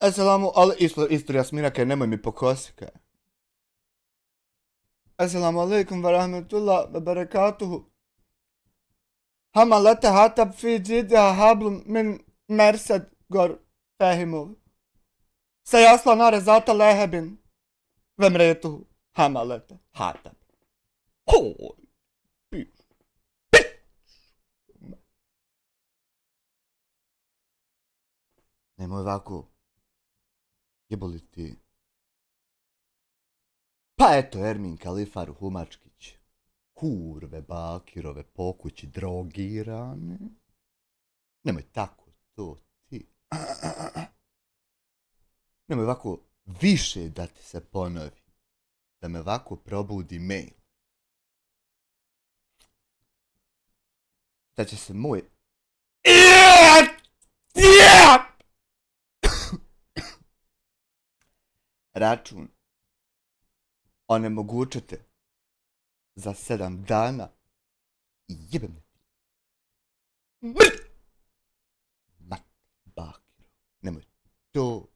Esselamu isto Jasmina, kaj nemoj mi pokosi, kaj. Esselamu alaikum wa rahmetullah wa barakatuhu. Hama lete hatab fi jidha hablum min mersed gor fehimov. Sejasla nare zata lehebin vemretuhu. Hama lete hatab. Hoj, piš. Nemoj ovako. Jeboli ti. Pa eto, Ermin Kalifaru Humačkić. Kurve, bakirove, pokući, drogirane. Nemoj tako to ti. Nemoj ovako više da ti se ponovi. Da me ovako probudi mail. Da će se moj... račun onemogućite za 7 dana i jebem me ti. Mate, bakiro, nemoj to.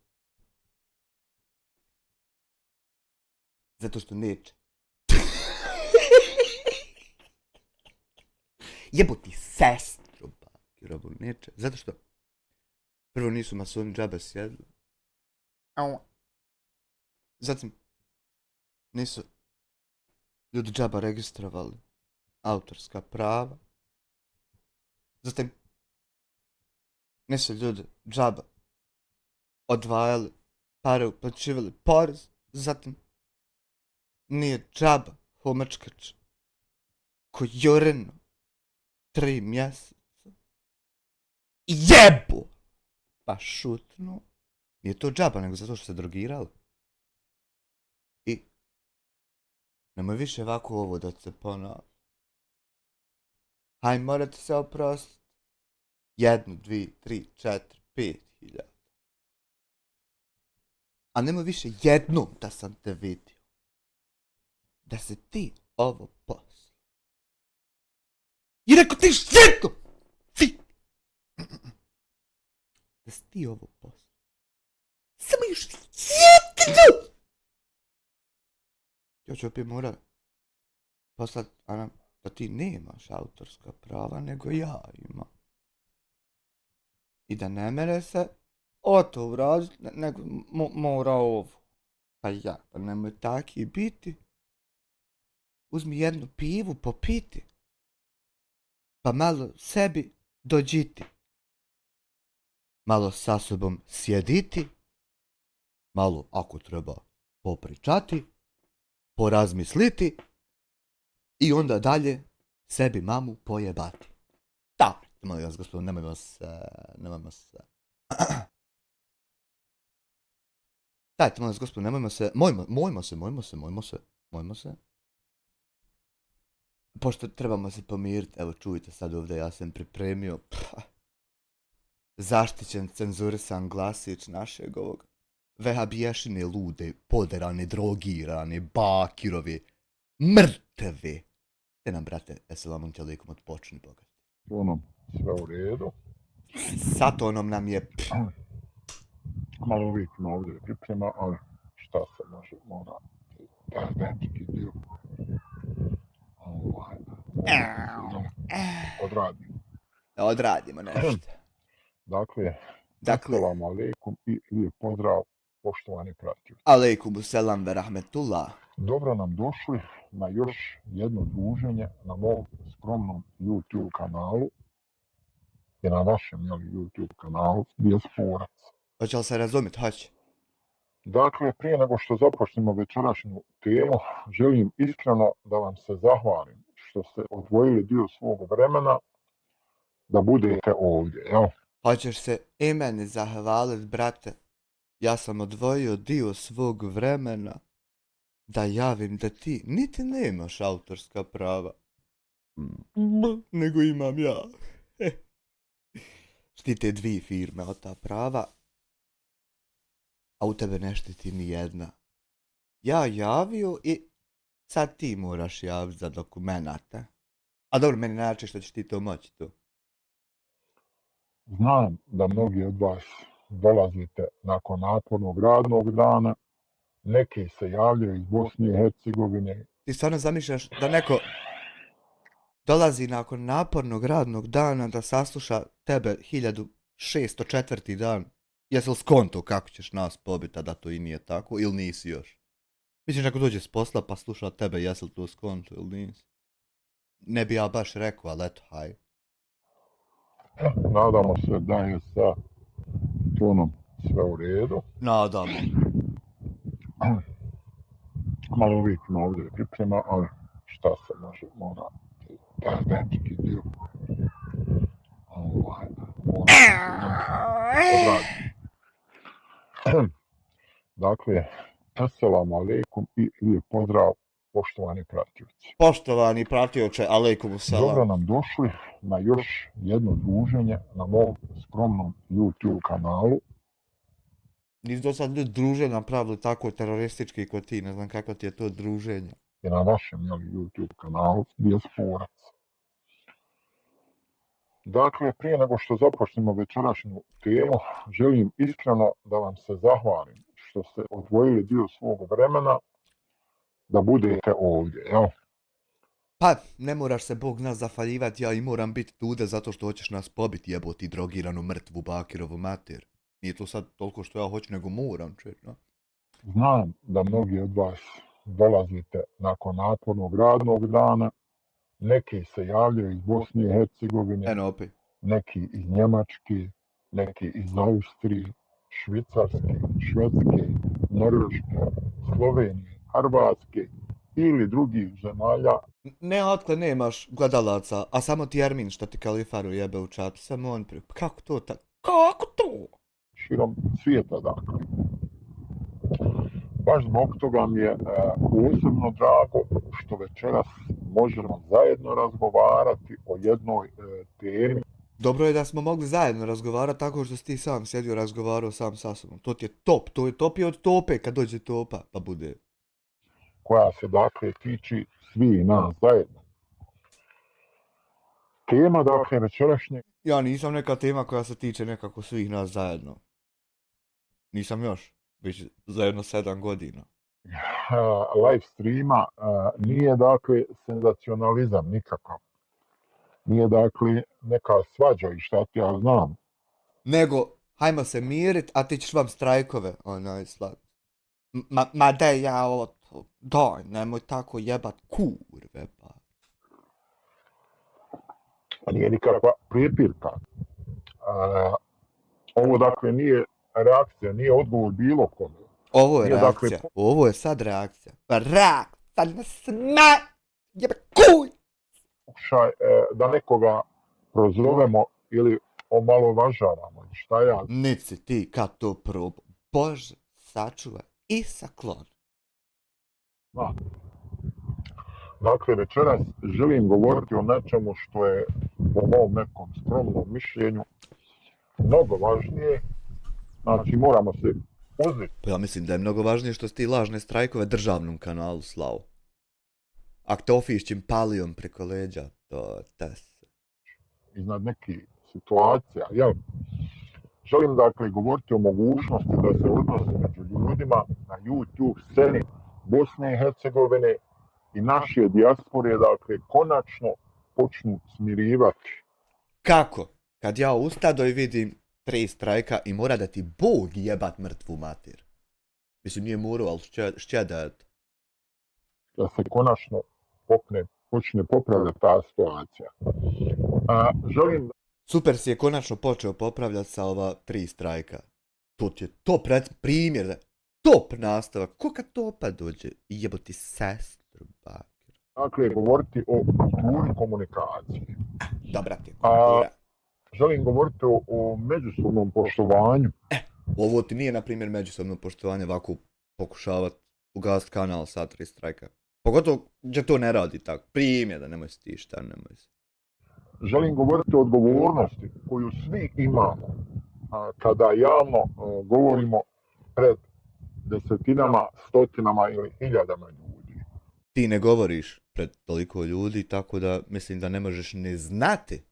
Zato što neće. Jebo ti sestru, bakirovu, neće. Zato što prvo nisu masoni džabe sjedli. Zatim nisu ljudi džaba registrovali autorska prava. Zatim nisu ljudi džaba odvajali pare, uplaćivali porez. Zatim nije džaba Humačkač ko Joreno 3 mjeseca jebo pa šutno. Nije to džaba nego zato što se drogirali. I nemoj više ovako ovo da se ponovi. Haj, morate se oprostiti. 1, 2, 3, 4, 5 hiljada. A nemoj više jednom da sam te vidio. Da se ti ovo posla. I rekao ti jednom! Da se ti ovo posla. Samo još jednom! Ja ću opet morat poslat, Ana, da ti nemaš autorska prava, nego ja imam. I da ne mere se o to uraditi, nego mora ovo. Pa ja, pa nemoj taki biti. Uzmi jednu pivu popiti. Pa malo sebi dođiti. Malo sa sobom sjediti. Malo, ako treba, popričati. Porazmisliti i onda dalje sebi mamu pojebati. Da, molim vas gospodin, nemojmo se. Dajte, molim vas gospodin, nemojmo se. Pošto trebamo se pomiriti, evo čujte sad ovdje, ja sam pripremio zaštićen, cenzurisan glasić našeg ovog vehabiješine lude, poderane, drogirane, bakirove, mrtve. Te nam, brate, eselamun alejkum, odpočni bogat. Ono, sve u redu. Satonom nam je... Malo uvijek ima ovdje priprema, ali šta se može, mora taj benčki dio. Odradimo nešto. Dakle, assalamu alaikum i lijep pozdrav, poštovani pratioci. Alejkum selam ve rahmetullah. Dobro nam došli na još jedno druženje na mom skromnom YouTube kanalu i na vašem YouTube kanalu Dijasporac. Hoće li se razumjeti? Hoće. Dakle, prije nego što započnemo večerašnju temu, želim iskreno da vam se zahvalim što ste odvojili dio svog vremena da budete ovdje, jel? Hoćeš se i meni zahvaliti, brate. Ja sam odvojio dio svog vremena da javim da ti niti nemaš autorska prava. Nego imam ja. Štite 2 firme od ta prava, a u tebe ne štiti ni jedna. Ja javio i sad ti moraš javiti za dokumenata. A dobro, meni najjače što ćeš ti to moći tu. Znam da mnogi od vas dolazite nakon napornog radnog dana, neki se javljaju iz Bosne i Hercegovine. Ti stvarno zamišljaš da neko dolazi nakon napornog radnog dana da sasluša tebe 1604. dan? Jesi li skonto kako ćeš nas pobiti, a da to i nije tako, ili nisi još? Misliš ako dođe s posla pa sluša tebe, jesi li to skonto ili nisi? Ne bi ja baš rekao, ali eto, haj. Nadamo se da je sa tonom sve u redu. Nadamo. Malo uvijek ima ovdje priprema, ali šta se može, mora taj benčki dio. Mora odraditi. Dakle, assalamu alaikum i lijep pozdrav, poštovani pratioci. Poštovani pratioče, alejkum selam. Dobro nam došli na još jedno druženje na mom skromnom YouTube kanalu. Nisu do sad ljudi druženja napravili tako teroristički kod ti, ne znam kako ti je to druženje. I na vašem YouTube kanalu Dijasporac. Dakle, prije nego što započnemo večerašnju temu, želim iskreno da vam se zahvalim što ste odvojili dio svog vremena da budete ovdje, jel? Pa, ne moraš se Bog nas zafaljivati, ja i moram biti tude zato što hoćeš nas pobiti, jeboti drogiranu mrtvu Bakirovu mater. Nije to sad toliko što ja hoću, nego moram, no? Znam da mnogi od vas dolazite nakon napornog radnog dana, neki se javljaju iz Bosne i Hercegovine, Eno opet. neki iz Njemačke, neki iz Austrije, Švicarske, Švedske, Norveške, Slovenije, Hrvatske ili drugih zemalja. Ne, otkle nemaš gledalaca, a samo ti Ermin što ti Kalifaru jebe u čatu, samo on prije. Kako to tako? Kako to? Širom svijeta, dakle. Baš zbog toga mi je posebno drago što večeras možemo zajedno razgovarati o jednoj temi. Dobro je da smo mogli zajedno razgovarati tako što si ti sam sjedio razgovarao sam sa sobom. To ti je top, to je top i od tope kad dođe topa, pa bude. Koja se dakle tiči svih nas zajedno. Tema dakle večerašnje. Ja nisam neka tema koja se tiče nekako svih nas zajedno. Nisam još, već zajedno 7 godina. Live streama nije dakle senzacionalizam nikakav. Nije dakle neka svađa i šta ti ja znam. Nego, hajmo se mirit, a ti ćeš vam strajkove, onaj slat. Ma daj ja ovo, daj, nemoj tako jebat kurve, pa. Nije nikakva prepirka. Ovo dakle nije reakcija, nije odgovor bilo kome. Ovo je nije, reakcija, dakle, ovo je sad reakcija. Pa sad na sme, jebe kuj! Pokušaj da nekoga prozovemo ili omalovažavamo. Šta ja? Nici ti kad to probu. Bože, sačuvaj i saklon. Dakle, večeras želim govoriti o nečemu što je po mom nekom skromnom mišljenju mnogo važnije. Znači, moramo se uzeti. Pa ja mislim da je mnogo važnije što si ti lažne strajkove državnom kanalu slao. Ak te ofišćim palijom preko leđa, to te se. Iznad nekih situacija, jel? Želim dakle govoriti o mogućnosti da se odnosi među ljudima na YouTube sceni Bosne i Hercegovine i naše dijaspore, dakle, konačno počnu smirivati. Kako? Kad ja ustado i vidim 3 strajka i mora da ti Bog jebat mrtvu mater. Mislim, nije morao, ali šćedat. Da se konačno počne popravljati ta situacija. Želim... Super si je konačno počeo popravljati sa ova 3 strajka. To ti je top primjer, da top nastavak. Ko kad topa dođe? Jeboti sestru, Bakir. Dakle, govoriti o kulturi komunikacije. Dobra ti je kultura. Želim govoriti o međusobnom poštovanju. Ovo ti nije, na primjer, međusobno poštovanje ovako pokušavati ugasiti kanal sa 3 strajka. Pogotovo gdje to ne radi tako. Primjer da nemoj se ti šta, nemoj se. Želim govoriti o odgovornosti koju svi imamo kada javno govorimo pred desetinama, stotinama ili hiljadama ljudi. Ti ne govoriš pred toliko ljudi, tako da mislim da ne možeš ne znati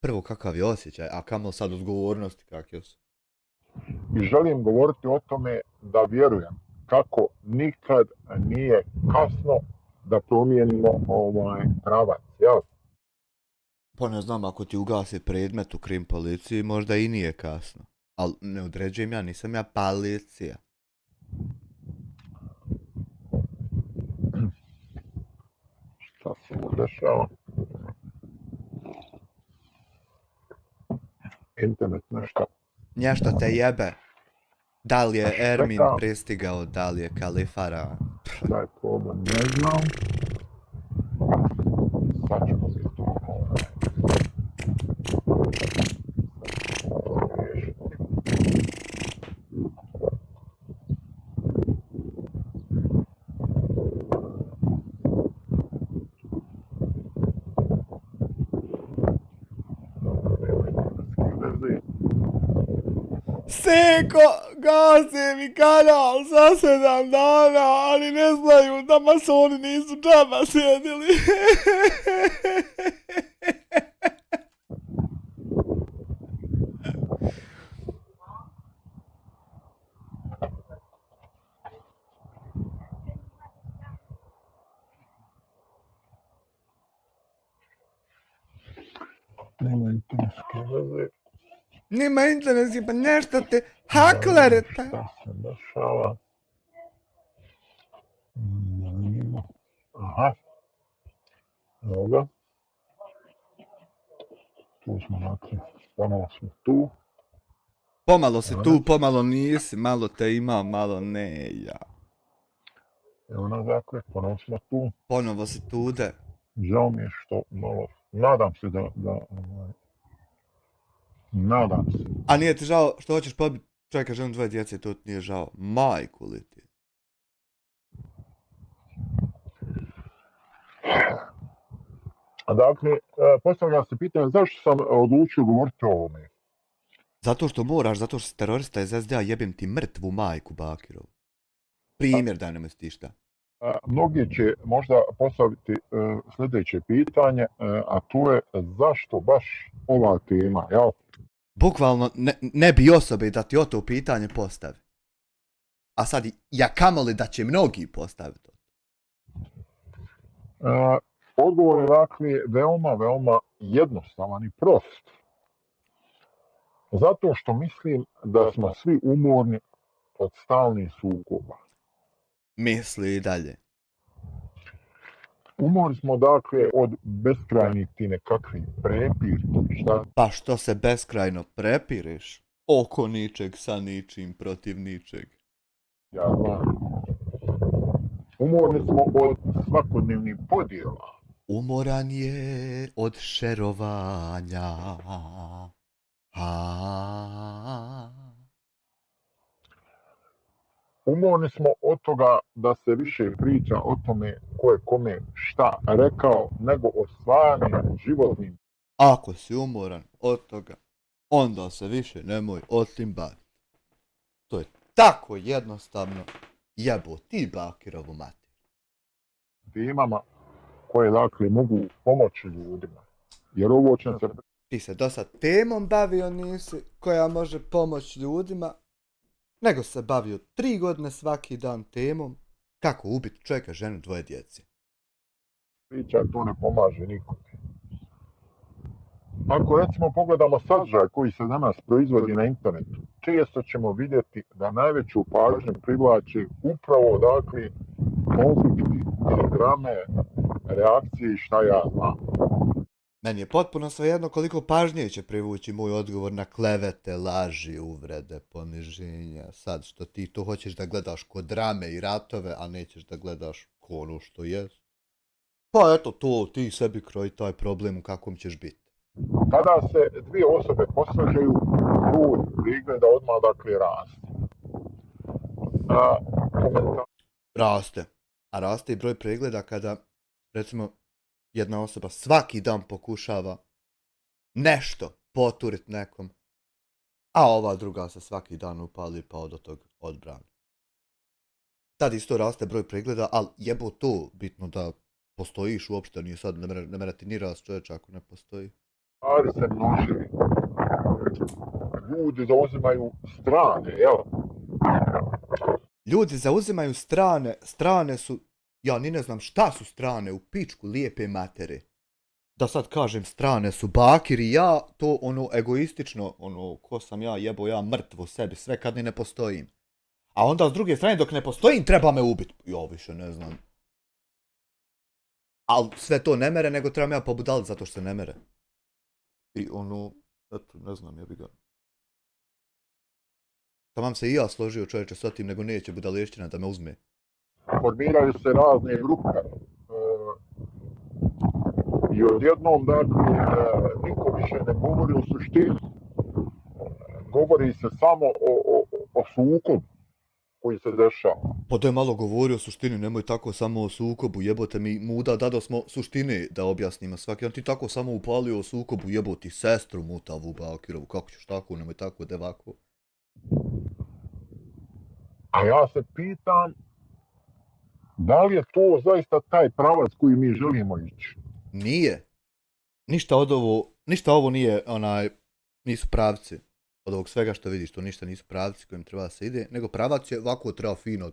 prvo kakav je osjećaj, a kamo sad odgovornosti kakve su. I želim govoriti o tome da vjerujem kako nikad nije kasno da promijenimo pravac, jel? Pa ne znam, ako ti ugasi predmet u krim policiji, možda i nije kasno. Ali ne određujem ja, nisam ja policija. Šta se mu dešava? Internet nešto. Nešto te jebe. Da li je Ermin Čekam. pristigao, da li je Kalifara? Šta je problem, ne znam. Sad ćemo mi to riješiti. Seko, gase mi kanal za 7 dana, ali ne znaju da masoni nisu džaba sjedili. Nema internetske veze. Nima internetski, pa nešto te haklerete. Šta se dešava? Ne vidimo. Aha. Evo ga. Tu smo nakon. Ponovo smo tu. Pomalo si tu, pomalo nisi, malo te ima, malo ne, ja. Evo nas dakle, ponovo smo tu. Ponovo si tude. Žao mi je što malo, nadam se da nadam se. A nije ti žao što hoćeš pobiti čovjeka, ženu, 2 djece, to ti nije žao. Majku li ti. Dakle, postavlja se pitanje zašto sam odlučio govoriti o ovome. Zato što moraš, zato što si terorista iz SDA, jebim ti mrtvu majku Bakirovu. Primjer da ne ti šta. Mnogi će možda postaviti sljedeće pitanje, a to je zašto baš ova tema, jel? Bukvalno ne bi osobe da ti o to pitanje postavi. A sad ja kamoli da će mnogi postaviti. Odgovor je dakle veoma jednostavan i prost. Zato što mislim da smo svi umorni od stalnih sukoba. Misli i dalje. Umorni smo dakle od beskrajnih ti nekakvih prepirki, šta? Pa što se beskrajno prepiriš? Oko ničeg, sa ničim, protiv ničeg. Ja znam. Umorni smo od svakodnevnih podjela. Umoran je od šerovanja. Umorni smo od toga da se više priča o tome ko je kome šta rekao, nego o stvarnim životnim. Ako si umoran od toga, onda se više nemoj osim baviti. To je tako jednostavno. Jebo ti Bakirovu mater. Temama koje dakle mogu pomoći ljudima. Jer ovo će se... Ti se do sad temom bavio nisi koja može pomoći ljudima, nego se bavio 3 godine svaki dan temom kako ubiti čovjeka, ženu, 2 djece. Priča to ne pomaže nikome. Ako recimo pogledamo sadržaj koji se danas proizvodi na internetu, često ćemo vidjeti da najveću pažnju privlače upravo dakle konflikti, drame, reakcije i šta ja znam. Meni je potpuno svejedno koliko pažnje će privući moj odgovor na klevete, laži, uvrede, poniženja. Sad što ti to hoćeš da gledaš ko drame i ratove, a nećeš da gledaš ko ono što je. Pa eto to, ti sebi kroji taj problem u kakvom ćeš biti. Kada se 2 osobe posvađaju, broj prigleda odmah dakle raste. Raste. A raste i broj pregleda kada, recimo, jedna osoba svaki dan pokušava nešto poturit nekom, a ova druga se svaki dan upali pa od tog odbrane. Tad isto raste broj pregleda, ali jebo to bitno da postojiš uopšte, nije sad, ne mene ti ni rast čovječa ako ne postoji. Stvari se množili. ljudi zauzimaju strane, jel? Ljudi zauzimaju strane, strane su, ja ni ne znam šta su strane u pičku lijepe matere. Da sad kažem strane su Bakir i ja, to ono egoistično, ono ko sam ja, jebo ja mrtvo sebi, sve kad ni ne postojim. A onda s druge strane dok ne postojim treba me ubiti. Ja više ne znam. Ali sve to ne mere, nego trebam ja pobudalit zato što se ne mere. I ono, eto, ne znam, jebi ga. Tamam se i ja složio čovječe s tim, nego neće budaleština da me uzme. Formiraju se razne grupe. I odjednom, dakle, niko više ne govori o suštini. Govori se samo o sukobu koji se dešava. Pa da je malo govorio o suštini, nemoj tako samo o sukobu, jebote mi muda, dado smo suštine da objasnimo svaki. On ti tako samo upalio o sukobu, jeboti sestru mutavu Bakirovu, kako ćeš tako, nemoj tako, devako. A ja se pitam, da li je to zaista taj pravac koji mi želimo ići? Nije. Ništa ovo nije, nisu pravci. Od ovog svega što vidiš, to ništa nisu pravci kojim treba da se ide, nego pravac je ovako treba fino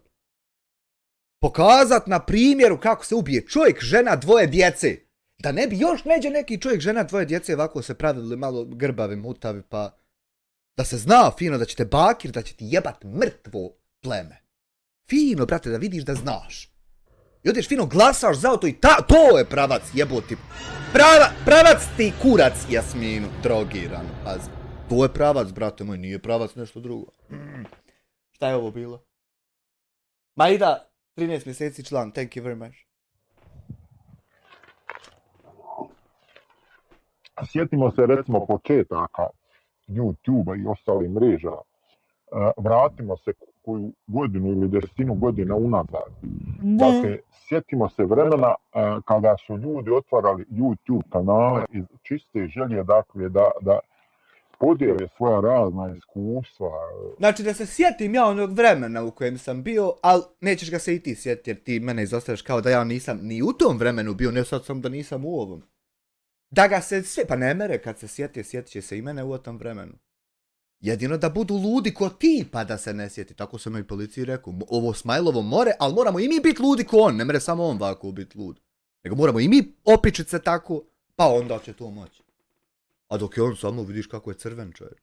pokazat na primjeru kako se ubije čovjek, žena, dvoje djece. Da ne bi još neđe neki čovjek, žena, dvoje djece ovako se pravili malo grbavi, mutavi, pa da se zna fino da će te Bakir, da će ti jebat mrtvo pleme. Fino, brate, da vidiš da znaš. I odeš fino glasaš za to i to je pravac, jeboti. Pravac ti kurac, Jasminu, drogiran, pazi. To je pravac, brate moj, nije pravac nešto drugo. Šta je ovo bilo? Maida, 13 mjeseci član, thank you very much. Sjetimo se recimo početaka YouTube-a i ostalih mreža. Vratimo se koju godinu ili 10 godina unazad. Dakle, sjetimo se vremena kada su ljudi otvarali YouTube kanale iz čiste želje, dakle, da podijele svoja razna iskustva. Znači da se sjetim ja onog vremena u kojem sam bio, ali nećeš ga se i ti sjetiti jer ti mene izostavljaš kao da ja nisam ni u tom vremenu bio, ne sad sam da nisam u ovom. Da ga se sve, pa ne mere kad se sjetit će se i mene u tom vremenu. Jedino da budu ludi ko ti, pa da se ne sjeti. Tako sam i policiji rekao. Ovo Smajlovo more, ali moramo i mi biti ludi ko on. Ne mere samo on ovako biti lud. Nego moramo i mi opičit se tako, pa onda će to moći. A dok je on samo vidiš kako je crven čovječ.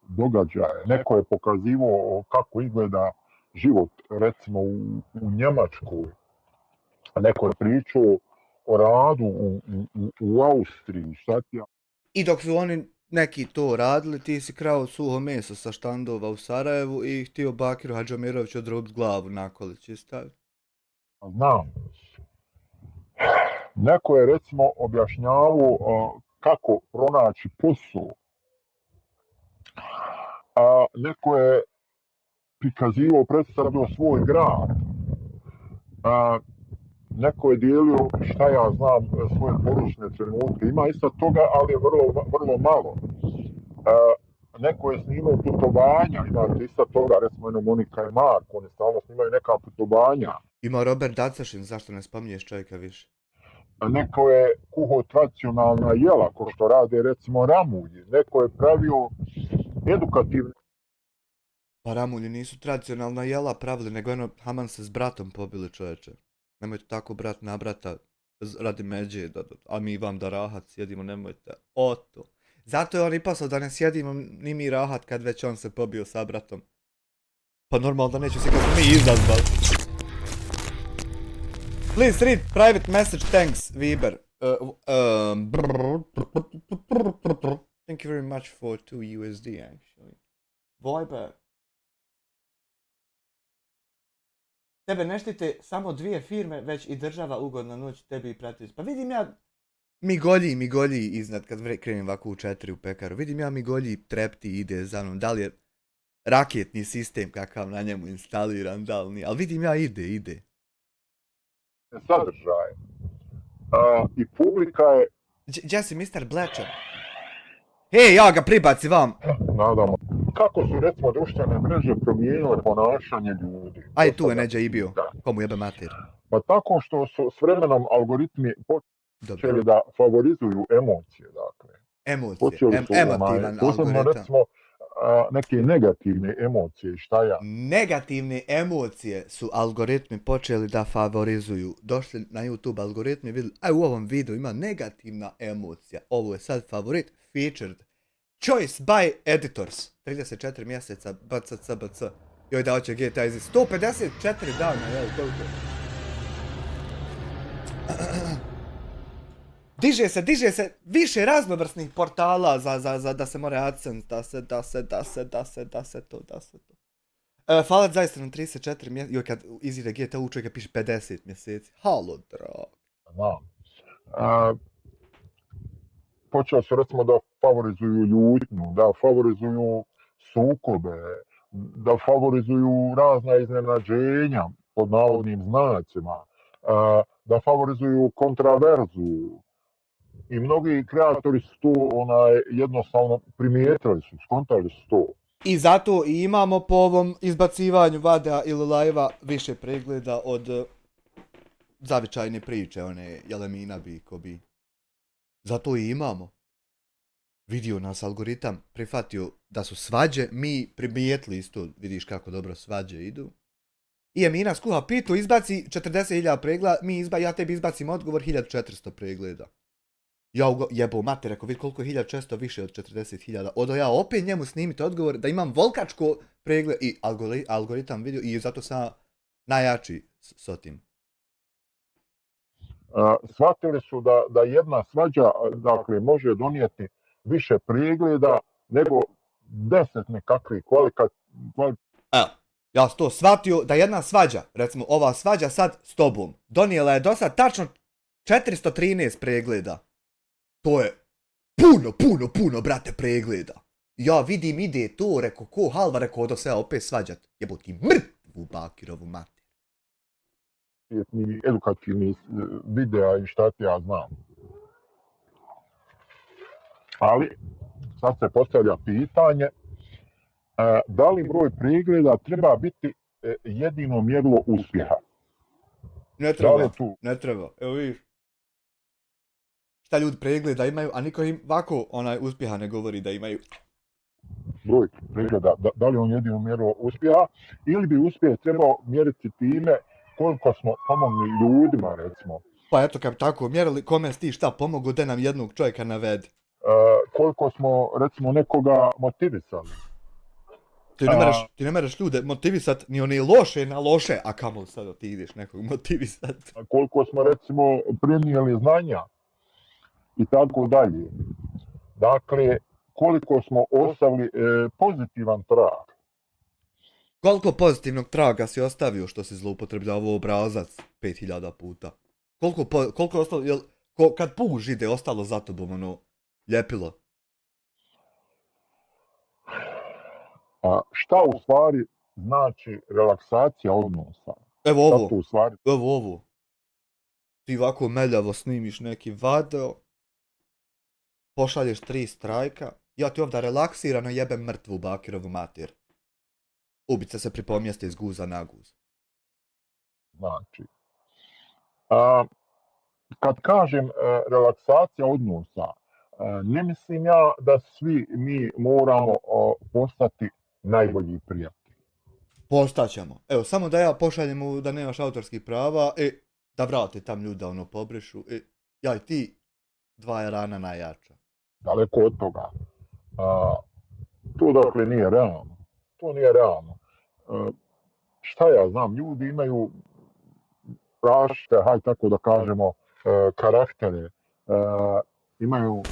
Događaje. Neko je pokazivao kako izgleda život, recimo u Njemačkoj. Neko je pričao o radu u Austriji. Šta ti ja? I dok su oni neki to radili, ti si krao suho meso sa štandova u Sarajevu i htio Bakiru Hadžomiroviću odrubiti glavu na kolić i staviti. Znam. Neko je recimo objašnjavao kako pronaći posao. A neko je prikazivao, predstavio svoj grad. Neko je dijelio, šta ja znam, svoje poručne trenutke. Ima isto toga, ali je vrlo malo. Neko je snimao putovanja, imate isto toga, recimo jedno Monika i Marko, oni stalno snimaju neka putovanja. Ima Robert Dacašin, zašto ne spominješ čovjeka više? Neko je kuhao tradicionalna jela, ko što rade recimo ramulji. Neko je pravio edukativne. Pa ramulji nisu tradicionalna jela pravili, nego jedno Haman se s bratom pobili čovječe. Nemojte tako brat na brata radi međe, a mi vam da rahat sjedimo, nemojte. Oto. Zato je on i poslao da ne sjedimo ni mi rahat kad već on se pobio sa bratom. Pa normalno da neće se kad smo mi izazvali. Please read private message, thanks, Viber. Thank you very much for 2 USD actually. Viber. Tebe ne štite samo 2 firme, već i država ugodna noć tebi i pratiš. Pa vidim ja migolji iznad kad krenem ovako u 4 u pekaru. Vidim ja migolji trepti ide za mnom. Da li je raketni sistem kakav na njemu instaliran, da li nije. Ali vidim ja ide. Sadržaj. I publika je... Jesse, Mr. Bletcher. Hej, ja ga pribaci vam. Nadamo. Kako su recimo društvene mreže promijenile ponašanje ljudi? Aj tu je Neđa i bio. Komu jebe mater? Pa tako što su s vremenom algoritmi počeli da favorizuju emocije, dakle. Emocije, Počeli su emotivan posebno algoritam. recimo neke negativne emocije, šta ja. Negativne emocije su algoritmi počeli da favorizuju. Došli na YouTube algoritmi i vidjeli, u ovom videu ima negativna emocija. Ovo je sad favorit, featured. Choice by editors. 34 mjeseca, bc. Joj da hoće GTA iz 154 dana, jel, koliko? Diže se više raznovrsnih portala za da se more AdSense, da se to. Fallout zaista na 34 mjeseci, joj kad izide GTA u čovjeka piše 50 mjeseci. Halo, drag. Znam. Počeo su recimo da favorizuju ljutnju, da favorizuju sukobe, da favorizuju razna iznenađenja pod navodnim znacima, da favorizuju kontraverzu. I mnogi kreatori su to jednostavno primijetili su, skontali su to. I zato i imamo po ovom izbacivanju vadea ili live-a više pregleda od zavičajne priče, one Jelemina bi, ko bi. Zato i imamo. Vidio nas algoritam, prihvatio da su svađe, mi primijetili isto, vidiš kako dobro svađe idu. I Emina skuha pitu, izbaci 40.000 pregleda, ja tebi izbacim odgovor 1400 pregleda. Ja jebo mati, rekao, vidi koliko je 1400 više od 40.000. Odo ja opet njemu snimiti odgovor da imam volkačko pregled i algoritam vidio i zato sam najjači s tim. Shvatili su da jedna svađa, dakle, može donijeti više pregleda nego 10 nekakvih Evo, ja sam to shvatio da jedna svađa, recimo ova svađa sad s tobom, donijela je do sad tačno 413 pregleda. To je puno, brate, pregleda. Ja vidim, ide to, rekao, ko halva, rekao, da se opet svađat. Jebo ti mrtvu Bakirovu mater. Edukativni videa i šta ti ja znam. Ali, sad se postavlja pitanje, da li broj pregleda treba biti jedino mjerilo uspjeha? Ne treba, evo vidiš. Šta ljudi pregleda imaju, a niko im ovako uspjeha ne govori da imaju. Broj pregleda, da li on jedino mjerilo uspjeha, ili bi uspjeh trebao mjeriti time koliko smo pomogli ljudima, recimo. Pa eto, kad tako mjerili, kome si ti šta pomogu, da nam jednog čovjeka navedi. Koliko smo, recimo, nekoga motivisali. Ti ne mereš ljude motivisat ni one loše na loše, a kamo sad ti ideš nekog motivisat. Koliko smo, recimo, prenijeli znanja i tako dalje. Dakle, koliko smo ostavili pozitivan trag. Koliko pozitivnog traga si ostavio što si zloupotrebljavao obrazac 5000 puta? Koliko je ostalo, jel, kad puž ide, ostalo za tobom, ljepilo? A šta u stvari znači relaksacija odnosa? Evo ovo. Ti ovako meljavo snimiš neki video, pošalješ 3 strajka, ja ti ovdje relaksirano jebem mrtvu Bakirovu mater. Ubica se pripomjeste iz guza na guz. Znači, kad kažem relaksacija odnosa, ne mislim ja da svi mi moramo postati najbolji prijatelji. Postaćemo. Evo, samo da ja pošaljem da nemaš autorskih prava, da vrati tam ljuda pobrišu, ja i ti, 2 rana najjača. Daleko od toga. To dakle nije realno. To nije realno. Šta ja znam, ljudi imaju različite, hajde tako da kažemo, karaktere. Imaju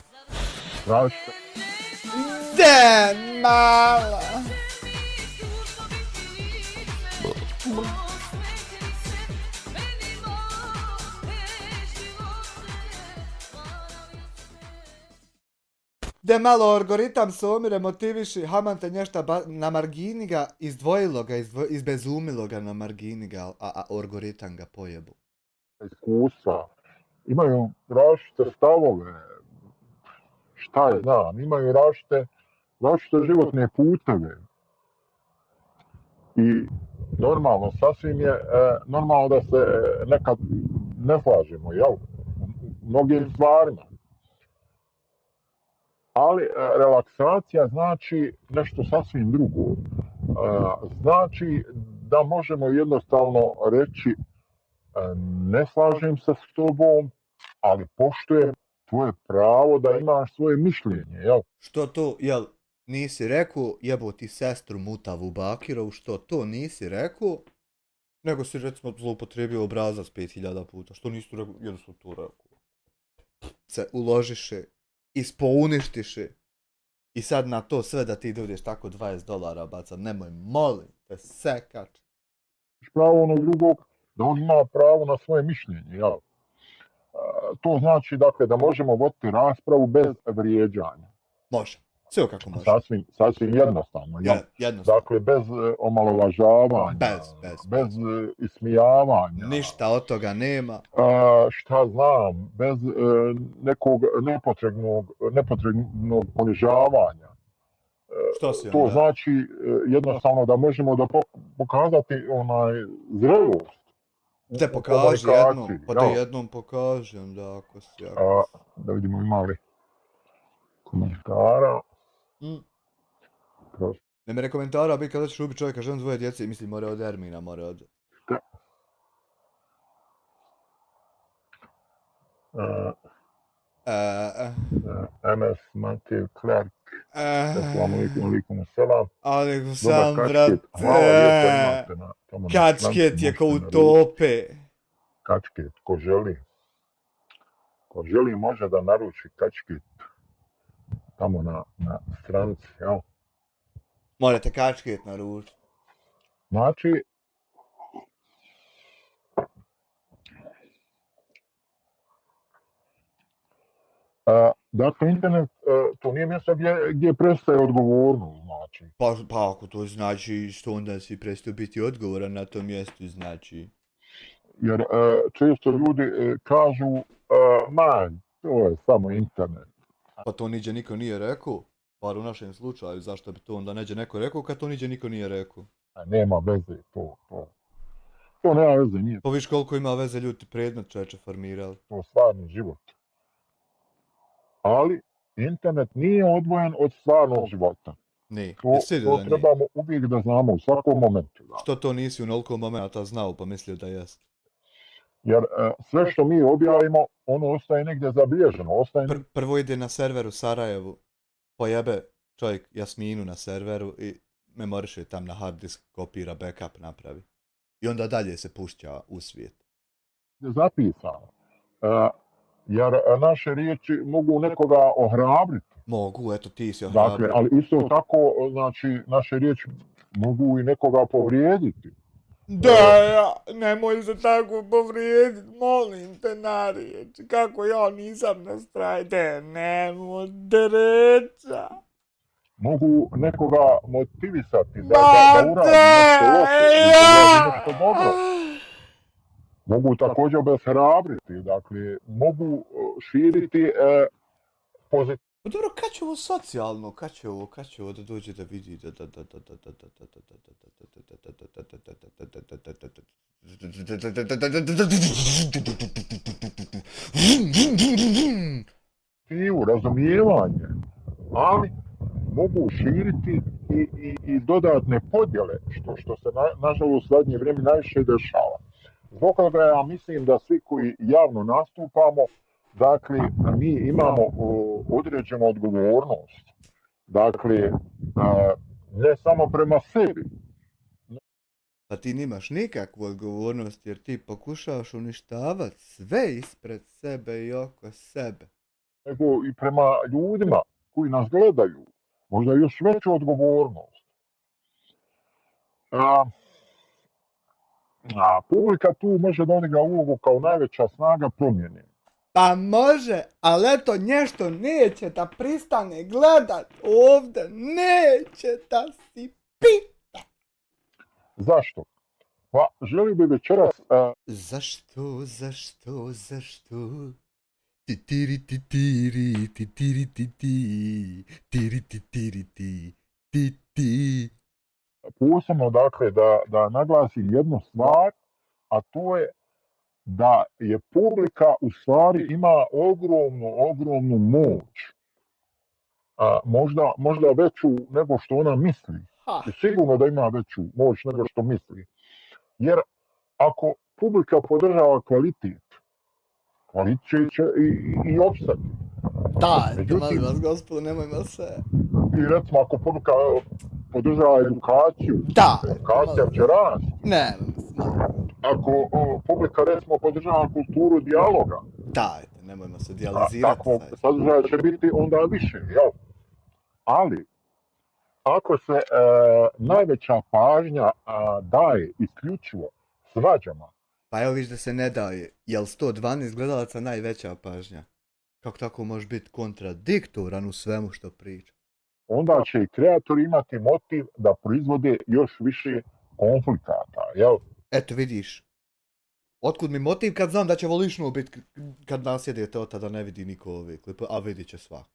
različite... De mala! De malo algoritam se omire, motiviši, haman te nješta na margini ga, izdvojilo ga, izbezumilo ga na margini ga, a algoritam ga pojebu. Iskustva, imaju različite stavove, šta je znam, imaju različite životne puteve. I normalno, sasvim je normalno da se nekad ne slažemo, jel? U mnogim stvarima. Ali relaksacija znači nešto sasvim drugo. Znači da možemo jednostavno reći ne slažem se s tobom, ali poštujem tvoje pravo da imaš svoje mišljenje, jel? Što to, jel, nisi rekao, jebo ti sestru Mutavu Bakirovu, što to nisi rekao, nego si recimo zloupotrijebio obrazac 5000 puta, što nisi rekao, jednostavno to rekao. Se uložiše, ispouništiše, i sad na to sve da ti dođeš tako $20 bacat, nemoj, molim te, sekač. Pravo onog drugog da on ima pravo na svoje mišljenje, jel? To znači dakle da možemo voditi raspravu bez vrijeđanja. Može, sve kako može. Sasvim jednostavno, jel? Jednostavno. Dakle, bez omalovažavanja, bez ismijavanja. Ništa od toga nema. Šta znam, bez nekog nepotrebnog ponižavanja. To znači jednostavno da možemo da pokazati zrelost. Te pokaži jednom, pa te jednom pokažem da ako si... Da vidimo ima li komentara. Ne mere komentara, bi kada ćeš ubiti čovjeka, žena, dvoje djece, mislim, more od Ermina, more od... MS Matthew Clark. Assalamu alaikum, salam. Alaikum salam, brate. Kačket je kao utope. Kačket, ko želi. Ko želi može da naruči kačket tamo na stranici, jel? Morate kačket naručiti. Znači, dakle, internet, to nije mjesto gdje prestaje odgovornost, znači. Pa ako to znači što onda si prestao biti odgovoran na tom mjestu, znači. Jer često ljudi kažu, to je samo internet. Pa to niđe niko nije rekao, bar u našem slučaju, zašto bi to onda neđe neko rekao kad to niđe niko nije rekao? Nema veze, to nema veze, nije. Pa viš koliko ima veze ljudi predmet čeče formirali. To stvarni život. Ali internet nije odvojen od stvarnog života. Nije. To trebamo uvijek da znamo u svakom momentu. Da. Što to nisi u noliko momenta znao pa mislio da jest? Jer sve što mi objavimo, ono ostaje negdje zabilježeno. Prvo ide na serveru Sarajevu, pojebe čovjek Jasminu na serveru i memoriše tam na hard disk, kopira, backup napravi. I onda dalje se pušća u svijet. Zapisano. Jer naše riječi mogu nekoga ohrabriti. Mogu, eto ti si ohrabriti. Dakle, ali isto tako, znači, naše riječi mogu i nekoga povrijediti. Da, nemoj se tako povrijediti, molim te na riječi, kako ja nisam na strajde, nemoj dreća. Mogu nekoga motivisati da uradi nešto loše, da uradi nešto dobro. Mogu također obeshrabriti, dakle, mogu širiti pozitivno. Pa dobro, kad će ovo socijalno, kad će ovo da dođe da vidi razumijevanje, ali mogu širiti i dodatne podjele, što se nažalost u zadnje vrijeme najviše dešava. Zbog toga ja mislim da svi koji javno nastupamo, dakle, mi imamo određenu odgovornost. Dakle, ne samo prema sebi. Pa ti nimaš nikakvu odgovornost jer ti pokušavaš uništavati sve ispred sebe i oko sebe. Nego i prema ljudima koji nas gledaju. Možda još veću odgovornost. Publika tu može da odigra ulogu kao najveća snaga promjene. Pa može, ali eto nešto neće da pristane gledat ovdje, neće da si pita. Zašto? Pa želio bi večeras... Zašto? Titiri titiri, titiri titi, tiri titiri ti. Posebno, dakle, da naglasim jednu stvar, a to je da je publika u stvari ima ogromnu moć. možda veću nego što ona misli. Ha, I sigurno da ima veću moć nego što misli. Jer ako publika podržava kvalitet će i opstati. dajte, molim Međutim, vas, gospodo, nemojmo se... i recimo ako publika podržava edukaciju, Dajte, edukacija molim će vas. rasti. Nemojmo se, molim vas. Ako publika recimo podržava kulturu dijaloga, Dajte, nemojmo se dijalizirati takvog sad. sadržaja će biti onda više, jel? Ali, ako se najveća pažnja daje isključivo svađama, Pa evo viš da se ne daje, jel 112 gledalaca najveća pažnja? Kako tako može biti kontradiktoran u svemu što priča? onda će i kreatori imati motiv da proizvode još više konflikata, jel? Eto vidiš, otkud mi motiv kad znam da će volišno biti kad nasjedete od tada ne vidi niko ove klipe, a vidit će svako.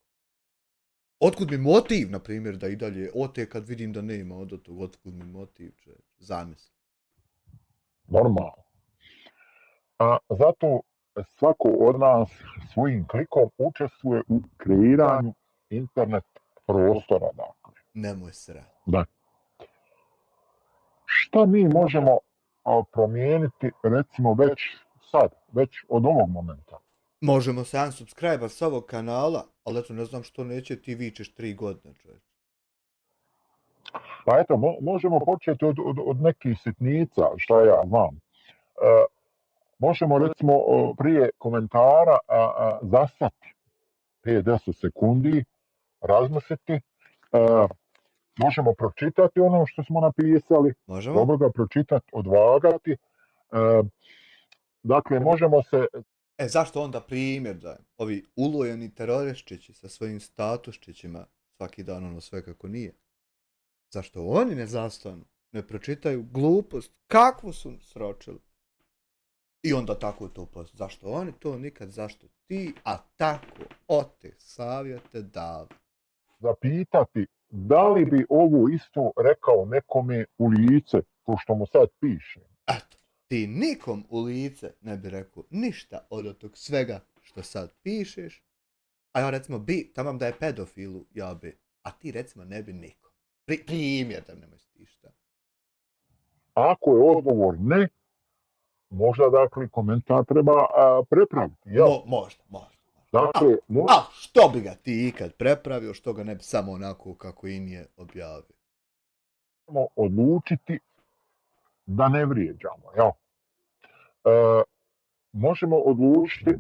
Otkud mi motiv, na primjer, da i dalje ote kad vidim da nema od tog, otkud mi motiv, zamisli. Normalno. Zato svako od nas svojim klikom učestvuje u kreiranju internet prostora. Dakle. Nemoj srati. Da. Šta mi možemo promijeniti recimo već od ovog momenta? Možemo se unsubscribe s ovog kanala, ali eto ne znam što neće, ti vičeš 3 godine, čovječ. Pa eto, možemo početi od nekih sitnica, šta ja znam. Možemo recimo prije komentara zastati 5-10 sekundi, razmisliti, možemo pročitati ono što smo napisali, Možemo? dobro ga pročitati, odvagati, dakle možemo se... Zašto onda primjer da ovi ulojeni teroristići sa svojim statusčićima svaki dan ono sve kako nije? Zašto oni ne zastanu, ne pročitaju glupost, kakvu su sročili? I onda tako to post. Zašto oni to nikad, zašto ti, a tako ote savjete dali. Zapitati da li bi ovo isto rekao nekome u lice, ko što mu sad piše. Eto, ti nikom u lice ne bi rekao ništa od tog svega što sad pišeš, a ja recimo bi, tamam da je pedofilu, ja bi, a ti recimo ne bi nikom. Primjer da ne misliš šta. Ako je odgovor ne, možda dakle komentar treba prepraviti, jel? Možda. Dakle, a što bi ga ti ikad prepravio, što ga ne bi samo onako kako i nije objavio? Možemo odlučiti da ne vrijeđamo, jel? Možemo odlučiti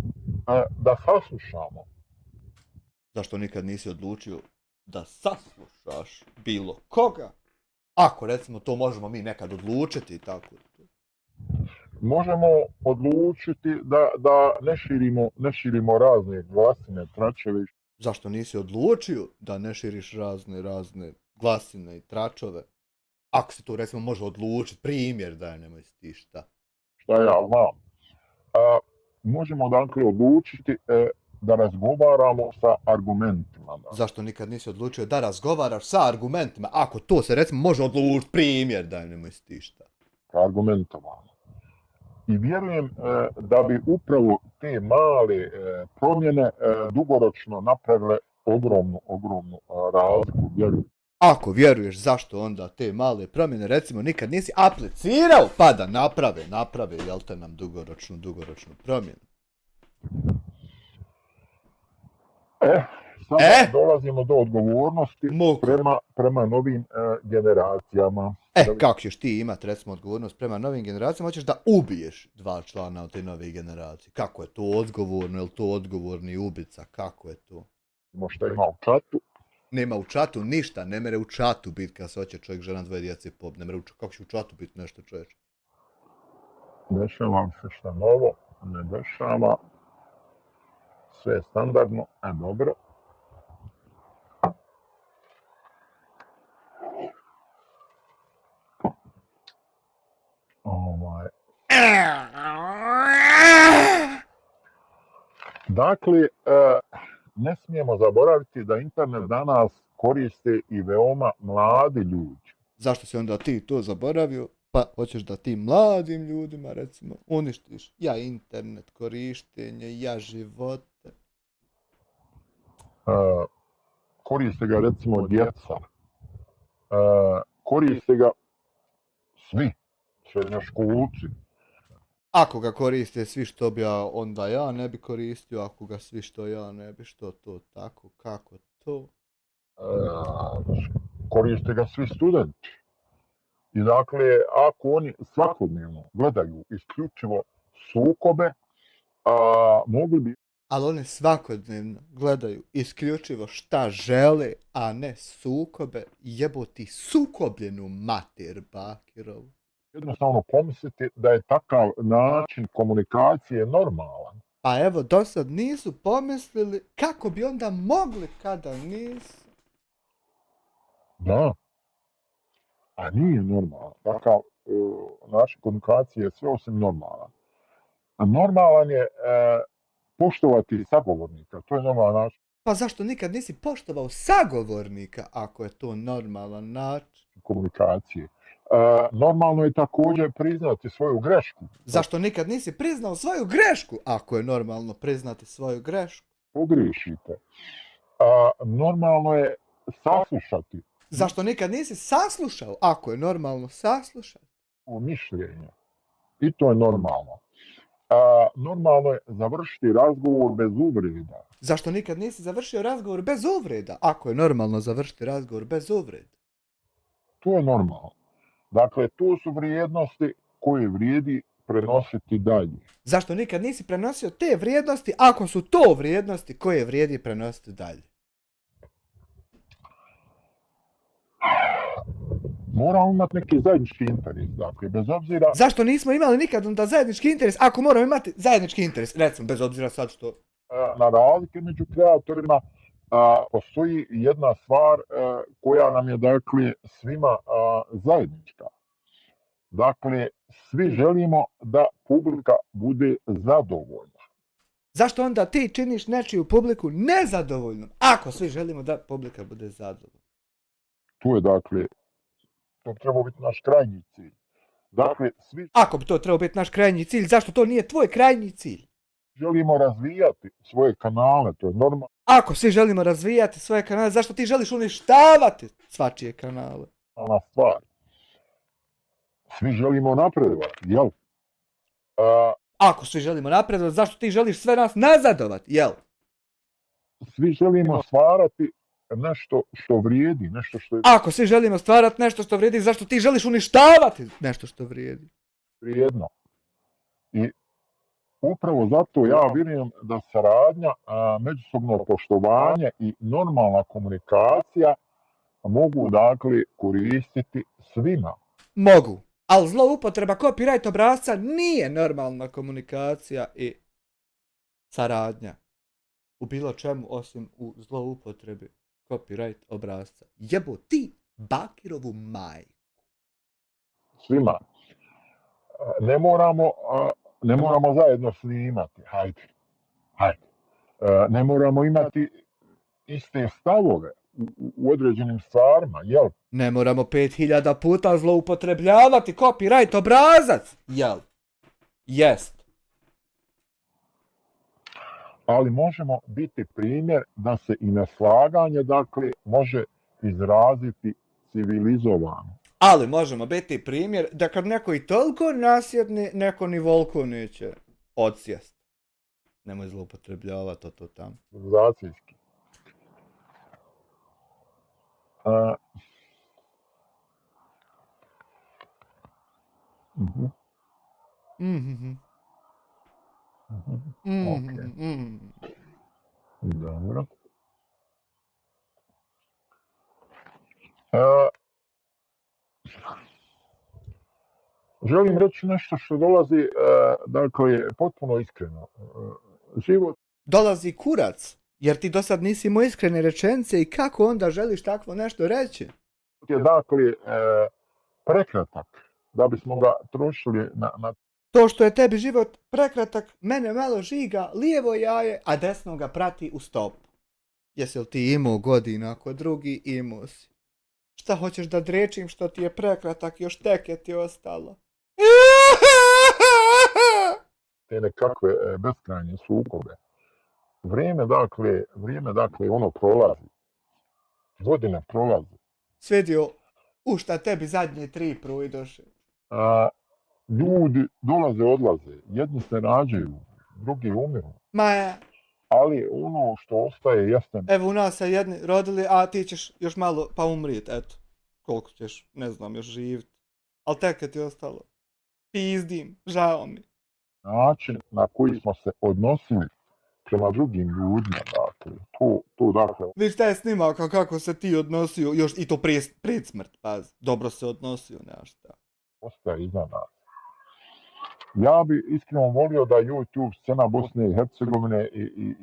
da saslušamo. Zašto nikad nisi odlučio da saslušaš bilo koga? Ako recimo to možemo mi nekad odlučiti i tako. Možemo odlučiti da ne širimo razne glasine, tračeve. Zašto nisi odlučio da ne širiš razne glasine i tračove? Ako se to recimo može odlučiti, primjer da je nemoj ti šta. Šta ja znam. Možemo dakle odlučiti da razgovaramo sa argumentima. Da. Zašto nikad nisi odlučio da razgovaraš sa argumentima? Ako to se recimo može odlučiti, primjer da je nemoj ti šta. Argumentovano. I vjerujem da bi upravo te male promjene dugoročno napravile ogromnu razliku. Vjerujem. Ako vjeruješ, zašto onda te male promjene recimo nikad nisi aplicirao pa da naprave, jel te nam dugoročnu promjenu? Sada dolazimo do odgovornosti prema novim generacijama. Kako ćeš ti imati recimo odgovornost prema novim generacijama? Hoćeš da ubiješ 2 člana od te nove generacije. Kako je to odgovorno? Je li to odgovorni ubica? Kako je to? Možda ima u čatu. Nema u čatu ništa, ne mere u čatu biti kad se hoće čovjek, žena, 2 djece pop. Ne mere kako će u čatu biti nešto čovječe? Dešava se što novo, ne dešava. Sve je standardno, dobro. Dakle, ne smijemo zaboraviti da internet danas koriste i veoma mladi ljudi. Zašto si onda ti to zaboravio? Pa hoćeš da ti mladim ljudima recimo uništiš ja internet, korištenje, ja živote. koriste ga recimo djeca, koriste ga svi, srednjoškolci. Ako ga koriste svi što bi ja, onda ja ne bi koristio, ako ga svi što ja ne bi, što to tako, kako to? Koriste ga svi studenti. I dakle, ako oni svakodnevno gledaju isključivo sukobe, mogli bi... Ali oni svakodnevno gledaju isključivo šta žele, a ne sukobe. Jeboti sukobljenu mater Bakirovu. jednostavno pomisliti da je takav način komunikacije normalan. Pa evo, do sad nisu pomislili kako bi onda mogli kada nisu. Da. A nije normalan. Takav način komunikacije je sve osim normalan. A normalan je poštovati sagovornika. To je normalan način. Pa zašto nikad nisi poštovao sagovornika ako je to normalan način? Komunikacije. Normalno je također priznati svoju grešku. Zašto nikad nisi priznao svoju grešku ako je normalno priznati svoju grešku? Pogriješite. Normalno je saslušati. Zašto nikad nisi saslušao ako je normalno saslušati? Mišljenje. I to je normalno. Normalno je završiti razgovor bez uvreda. Zašto nikad nisi završio razgovor bez uvreda ako je normalno završiti razgovor bez uvreda? To je normalno. Dakle, to su vrijednosti koje vrijedi prenositi dalje. Zašto nikad nisi prenosio te vrijednosti ako su to vrijednosti koje vrijedi prenositi dalje? Moramo imati neki zajednički interes, dakle, bez obzira... Zašto nismo imali nikad onda zajednički interes ako moramo imati zajednički interes? Recimo, bez obzira sad što... Na razlike među kreatorima postoji jedna stvar koja nam je, dakle, svima zajednička. Dakle, svi želimo da publika bude zadovoljna. Zašto onda ti činiš nečiju publiku nezadovoljnom ako svi želimo da publika bude zadovoljna? Tu je, dakle, to treba biti naš krajnji cilj. Dakle, svi... Ako bi to trebao biti naš krajnji cilj, zašto to nije tvoj krajnji cilj? Želimo razvijati svoje kanale, to je normalno. Ako svi želimo razvijati svoje kanale, zašto ti želiš uništavati svačije kanale? Ona stvar. Svi želimo napredovati, jel? Ako svi želimo napredovati, zašto ti želiš sve nas nazadovati, jel? Svi želimo stvarati nešto što vrijedi, nešto što je... Ako svi želimo stvarati nešto što vrijedi, zašto ti želiš uništavati nešto što vrijedi? Vrijedno. I upravo zato ja vjerujem da saradnja, međusobno poštovanje i normalna komunikacija mogu, dakle, koristiti svima. Mogu, ali zloupotreba copyright obrasca nije normalna komunikacija i saradnja u bilo čemu osim u zloupotrebi copyright obrasca. Jebo ti Bakirovu majku. Svima. Ne moramo zajedno snimati, hajde. Ne moramo imati iste stavove u određenim stvarima, jel? Ne moramo 5000 puta zloupotrebljavati copyright obrazac, jel? Jest. Ali možemo biti primjer da se i neslaganje, dakle, može izraziti civilizovano. Ali možemo biti primjer da kad neko i toliko nasjedne, neko ni volko neće odsjest. Nemoj zloupotrebljavati to tamo. Civilizacijski. Dobro. Želim reći nešto što dolazi, dakle, potpuno iskreno. Život dolazi kurac, jer ti do sad nisi imao iskrene rečenice i kako onda želiš takvo nešto reći? Je, dakle, prekratak, da bismo ga trošili na... To što je tebi život prekratak, mene malo žiga lijevo jaje, a desno ga prati u stop. Jesi li ti imao godina ako drugi imao si? Šta hoćeš da drečim što ti je prekratak, još tek je ti ostalo? Te nekakve beskrajne sukobe. Vrijeme, dakle, ono prolazi. godine prolaze. Svidio, u šta tebi zadnje 3 projdoše. A, ljudi dolaze, odlaze, jedni se rađaju, drugi umiru. Ma, Ali ono što ostaje jeste... evo u nas se jedni rodili, a ti ćeš još malo pa umrijet, eto. Koliko ćeš, ne znam, još živit. Ali tek kad ti je ostalo. Pizdim, žao mi. način na koji smo se odnosili prema drugim ljudima, dakle, to dakle, Viš šta je snimaka kako se ti odnosio, još i to pred smrt, pazi. Dobro se odnosio, nema šta. ostaje iza nas. Ja bi iskreno volio da YouTube scena Bosne i Hercegovine i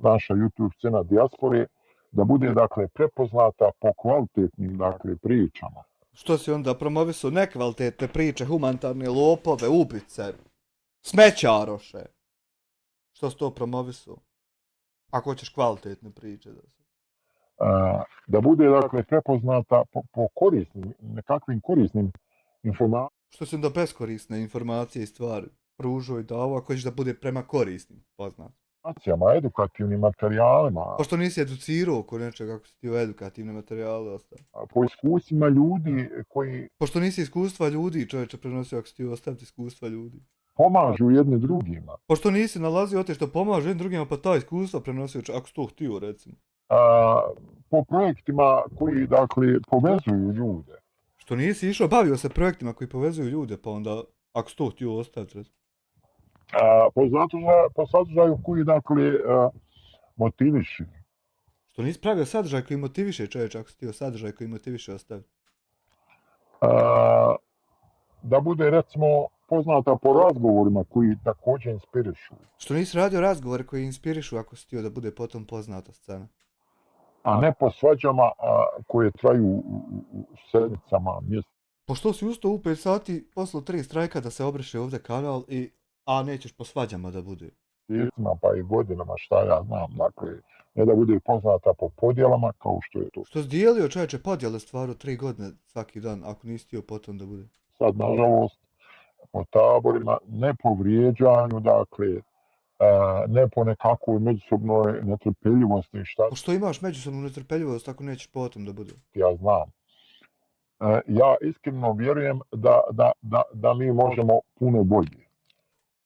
naša YouTube scena dijaspore da bude, dakle, prepoznata po kvalitetnim, dakle, pričama. Što si onda promovisao nekvalitetne priče, humanitarne lopove, ubice, smećaroše? Što si to promovisao? Ako hoćeš kvalitetne priče da se... Da bude, dakle, prepoznata po korisnim, nekakvim korisnim informacijama. Što si onda beskorisne informacije i stvari pružao i dao, ako ćeš da bude prema korisnim, poznat. Edukativnim materijalima. Pošto nisi educirao oko nečega kako si ti u edukativne materijale ostavio. Po iskustvima ljudi koji... Pošto nisi iskustva ljudi, čovječe, prenosio ako si ti ostaviti iskustva ljudi. Pomažu jedni drugima. Pošto nisi nalazio te što pomažu jednim drugima, pa ta iskustva prenosio, ako si to htio, recimo. Po projektima koji, dakle, povezuju ljude. Što nisi išao, bavio se projektima koji povezuju ljude, pa onda, ako si to htio ostaviti, recimo. Po sadržaju koji, dakle, motiviši. Što nisi pravio sadržaj koji motiviše, čovječe, ako si htio sadržaj koji motiviše ostaviti. Da bude, recimo, poznata po razgovorima koji također inspirišu. Što nisi radio razgovore koji inspirišu ako si htio da bude potom poznata scena. A ne po svađama koje traju u sedmicama mjesta. Pošto si ustao u 5 sati, poslao 3 strajka da se obriše ovdje kanal a nećeš po svađama da bude. Mjesecima pa i godinama, šta ja znam, dakle, ne da bude poznata po podjelama kao što je to. Što si dijelio, čovječe, podjele stvaru 3 godine svaki dan, ako nisi htio potom da bude. Sad, nažalost, po taborima, ne po vrijeđanju, dakle, ne po nekakvoj međusobnoj netrpeljivosti, šta... Pošto imaš međusobnu netrpeljivost ako nećeš potom da bude. Ja znam. Ja iskreno vjerujem da mi možemo puno bolje.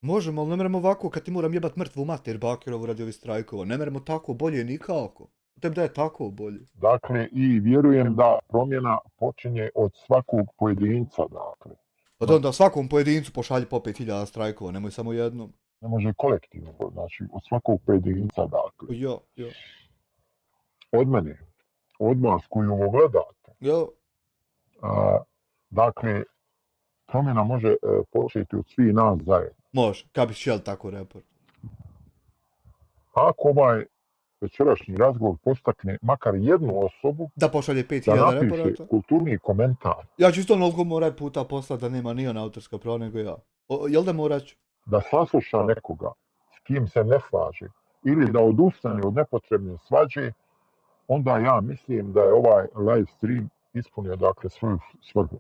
Možemo, ali ne meremo ovako kad ti moram jebat mrtvu mater Bakirovu radi ovih strajkova. Ne meremo tako bolje nikako. Tebi da je tako bolje. Dakle, i vjerujem da promjena počinje od svakog pojedinca, dakle. Pa onda svakom pojedincu pošalji po 5000 strajkova, nemoj samo jednom. Ne može kolektivno, znači od svakog pojedinca, dakle. Ja. Od mene, od vas koji ovo gledate. Ja. Dakle, promjena može početi od svih nas zajedno. Može, kad bi šel tako report. Ako ovaj večerašnji razgovor postakne makar jednu osobu da pošalje 5000 reporata, da reporata. napiše kulturni komentar. Ja ću isto onoliko morat puta poslati da nema ni on autorska prava nego ja. Jel da morat ću? Da sasluša nekoga s kim se ne slaže ili da odustane od nepotrebne svađe, onda ja mislim da je ovaj live stream ispunio, dakle, svoju svrhu.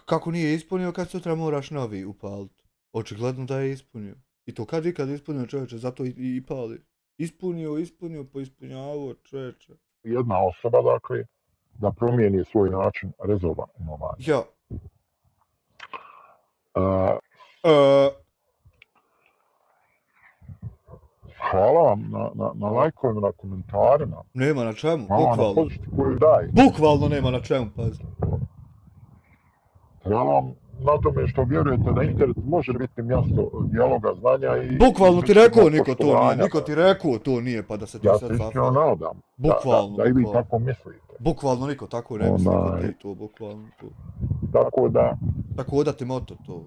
Kako nije ispunio kad sutra moraš novi upaliti? Očigledno da je ispunio. I to kad ikad ispunio, čovječe, zato i pali. Ispunio, poispunjavao, čovječe. Jedna osoba, dakle, da promijeni svoj način rezonovanja. Ja. Hvala vam na lajkovima, na komentarima. Nema na čemu, hvala bukvalno. Na podršci koju daje. Bukvalno nema na čemu, pazi. Hvala vam na tome što vjerujete da internet može biti mjesto dijaloga, znanja i... Bukvalno ti rekao niko to nije, niko ti rekao to nije, pa da se ti sad sad safra. Ja se iskreno nadam. Bukvalno. Da i vi tako mislite. Bukvalno niko tako ne misli da ti to, bukvalno to. Tako da... Tako da ti moto to.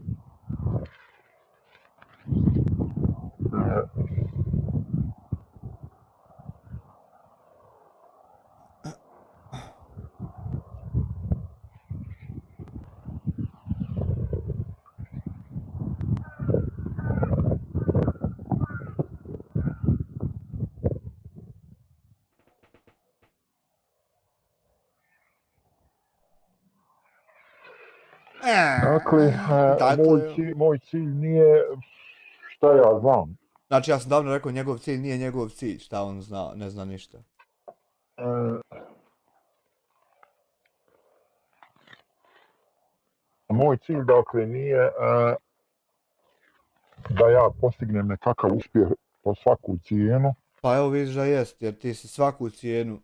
Dakle, moj cilj nije šta ja znam. Znači ja sam davno rekao njegov cilj nije njegov cilj, šta on zna, ne zna ništa. moj cilj, dakle, nije da ja postignem nekakav uspjeh po svaku cijenu. Pa evo vidiš da jest, jer ti si svaku cijenu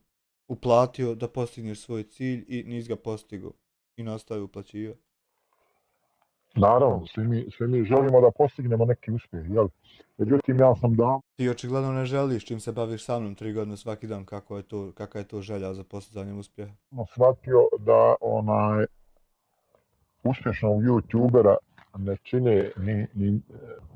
uplatio da postigneš svoj cilj i nis ga postigao. I nastavio uplaćivati. Naravno, svi mi želimo da postignemo neki uspjeh, jel? Međutim, ja sam da... Ti očigledno ne želiš čim se baviš sa mnom 3 godine svaki dan, kakva je to želja za postizanjem uspjeha. Shvatio da uspješnog youtubera ne čine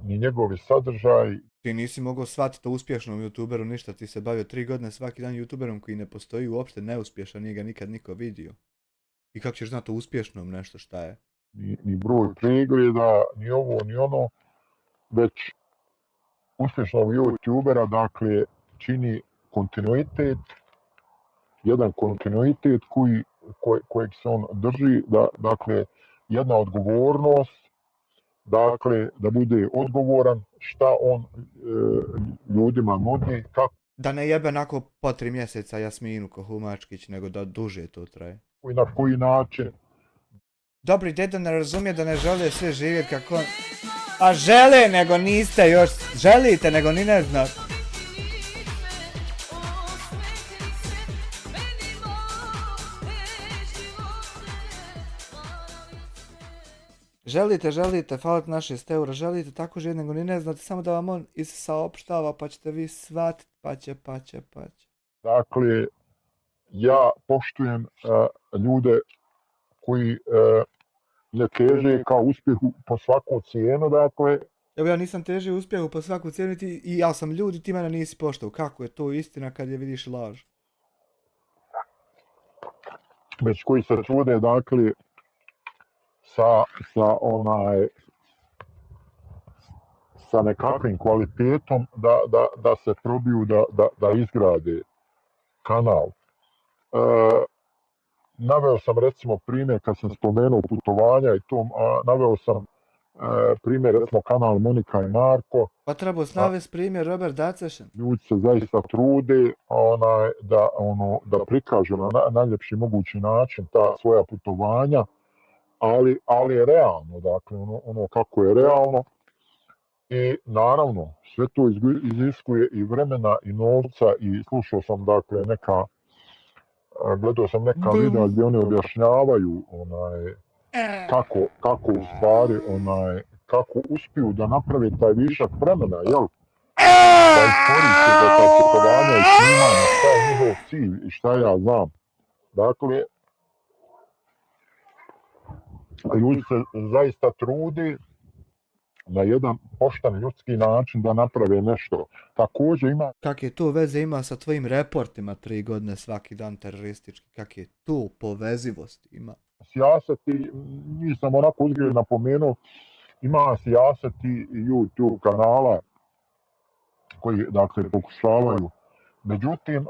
ni njegovi sadržaji. Ti nisi mogao shvatiti o uspješnom youtuberu ništa, ti se bavio 3 godine svaki dan youtuberom koji ne postoji uopšte, neuspješan, nije ga nikad niko vidio. I kako ćeš znati o uspješnom nešto šta je? Ni broj pregleda, ni ovo, ni ono, već uspješnog youtubera, dakle, čini kontinuitet, jedan kontinuitet kojeg se on drži, dakle, jedna odgovornost, dakle, da bude odgovoran šta on ljudima nudi, kako. Da ne jebe onako po 3 mjeseca Jasminu ko Humačkić, nego da duže to traje. I na koji način. Dobri deda ne razumije da ne žele sve živjeti kako on... A žele, nego niste još... Želite, nego ni ne znate. Želite, falat na 6 eura, želite tako živjeti, nego ni ne znate, samo da vam on saopštava, pa ćete vi shvatiti, pa će. Dakle, ja poštujem ljude koji ne teže kao uspjehu po svaku cijenu, dakle. Evo ja nisam težio uspjehu po svaku cijenu i ja sam ljudi, ti mene nisi poštao. Kako je to istina kad je vidiš laž? Već koji se trude, dakle, sa nekakvim kvalitetom da se probiju da izgrade kanal. Naveo sam recimo primjer kad sam spomenuo putovanja i to, naveo sam primjer recimo kanal Monika i Marko. Pa trebao navesti primjer Robert Dacešin. Ljudi se zaista trude da prikažu na najljepši mogući način ta svoja putovanja, ali je realno, dakle ono kako je realno. I naravno, sve to iziskuje i vremena i novca i slušao sam dakle gledao sam neka videa gdje oni objašnjavaju kako u stvari kako uspiju da naprave taj višak vremena, jel? Da iskoriste za ta putovanja i snimanja, šta je njihov cilj i šta ja znam. Dakle, ljudi se zaista trudi na jedan poštan ljudski način da naprave nešto. Također ima... Kakve to veze ima sa tvojim reportima 3 godine svaki dan teroristički? Kakve to povezivosti ima? Sijaseti, nisam onako uzgled napomenuo, ima sijaseti YouTube kanala koji, dakle, pokušavaju. Međutim,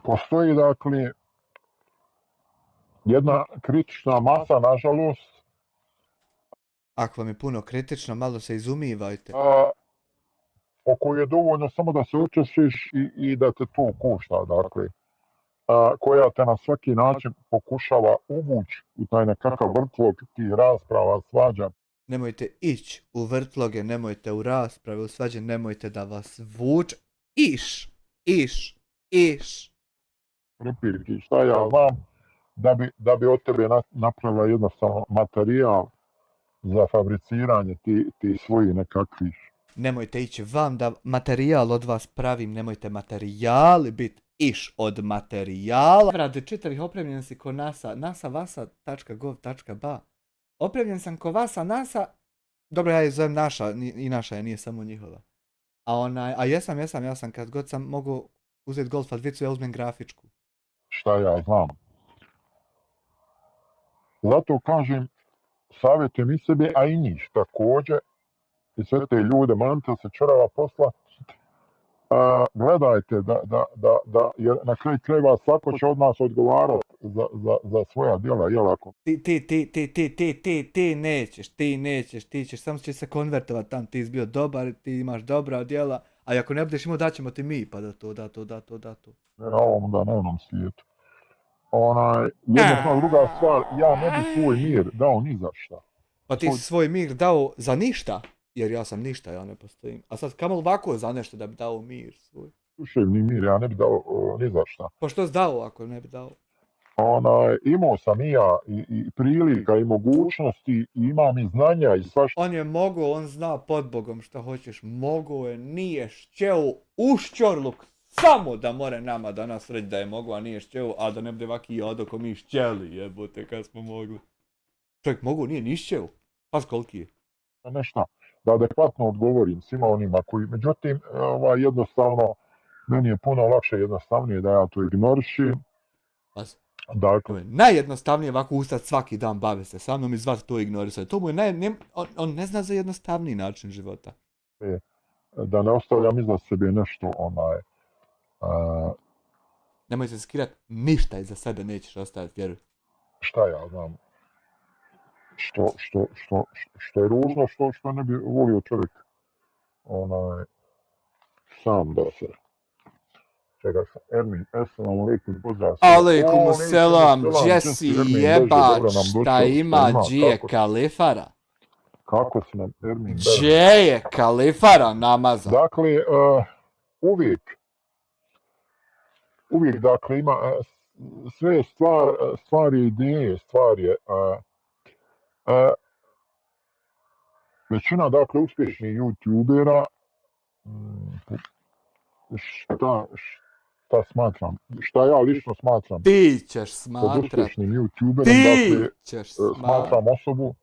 postoji, dakle, jedna kritična masa, nažalost. Ako vam je puno kritično, malo se izumivajte. O kojoj je dovoljno samo da se učešiš i da te to košta, dakle. Koja te na svaki način pokušava uvući u taj nekakav vrtlog ti rasprava, svađa. Nemojte ići u vrtloge, nemojte u rasprave, u svađe, nemojte da vas vuče. Iš. Prepirki, šta ja znam, da bi od tebe napravila jednostavno materijal za fabriciranje ti svojih nekakvih. Nemojte ići vam da materijal od vas pravim, nemojte materijali biti iš od materijala. Radi čitavih opremljen si ko NASA, nasavasa.gov.ba. Opremljen sam ko Vasa NASA, dobro ja je zovem naša, i naša je, nije samo njihova. A jesam, ja sam kad god sam mogu uzeti Golfa 2, ja uzmem grafičku. Šta ja znam. Zato kažem, savjetujem i sebe, a i njih također, i sve te ljude, manite se čorava posla, gledajte jer na kraju krajeva svako će od nas odgovarati za svoja djela, jel ako... Ti nećeš, ti ćeš, samo će se konvertovat tam, ti si bio dobar, ti imaš dobra djela, a ako ne budeš imao, daćemo ti mi, pa da to. Ne na ovom, da na onom svijetu. Jednostavno druga stvar, ja ne bi svoj mir dao ni za šta. Pa ti si svoj mir dao za ništa, jer ja sam ništa, ja ne postojim. A sad kamo ovako za nešto da bi dao mir svoj? Duševni mir, ja ne bi dao ni za šta. Pa što si dao ako ne bi dao? Imao sam i ja i prilika i mogućnosti i imam i znanja i svašta. On je mogao, on zna pod Bogom šta hoćeš, mogao je, nije šćeo u šćorluk, samo da more nama danas reći da je mogao, a nije šćeo, a da ne bude vaki jodo ko mi šćeli, jebote, kad smo mogli. Čovjek mogao, nije ni šćeo, pas koliki je. Nešto, da adekvatno odgovorim svima onima koji, međutim, jednostavno, meni je puno lakše jednostavnije da ja to ignorišim. Pas. Dakle, najjednostavnije ovako ustati svaki dan, bave se sa mnom i zvati to ignorisati. To mu je on ne zna za jednostavniji način života. Da ne ostavljam iza sebe nešto Nemoj se skirati, ništa iza sebe nećeš ostaviti, vjeruj. Šta ja znam, što je ružno, što ne bi volio čovjek sam da se... Čekaj sam, Ermin, assalamu alaikum, pozdrav. Alaikum selam, Jesse jeba, šta ima, džije kalifara? Kako si nam, Ermin? Džije kalifara namazan. Dakle, uvijek, dakle, ima sve je stvar je ideje, stvar je... Većina, dakle, uspješnih youtubera, šta smatram, šta ja lično smatram, ti ćeš smatrat, pod uspješnim youtuberom, dakle, smatram osobu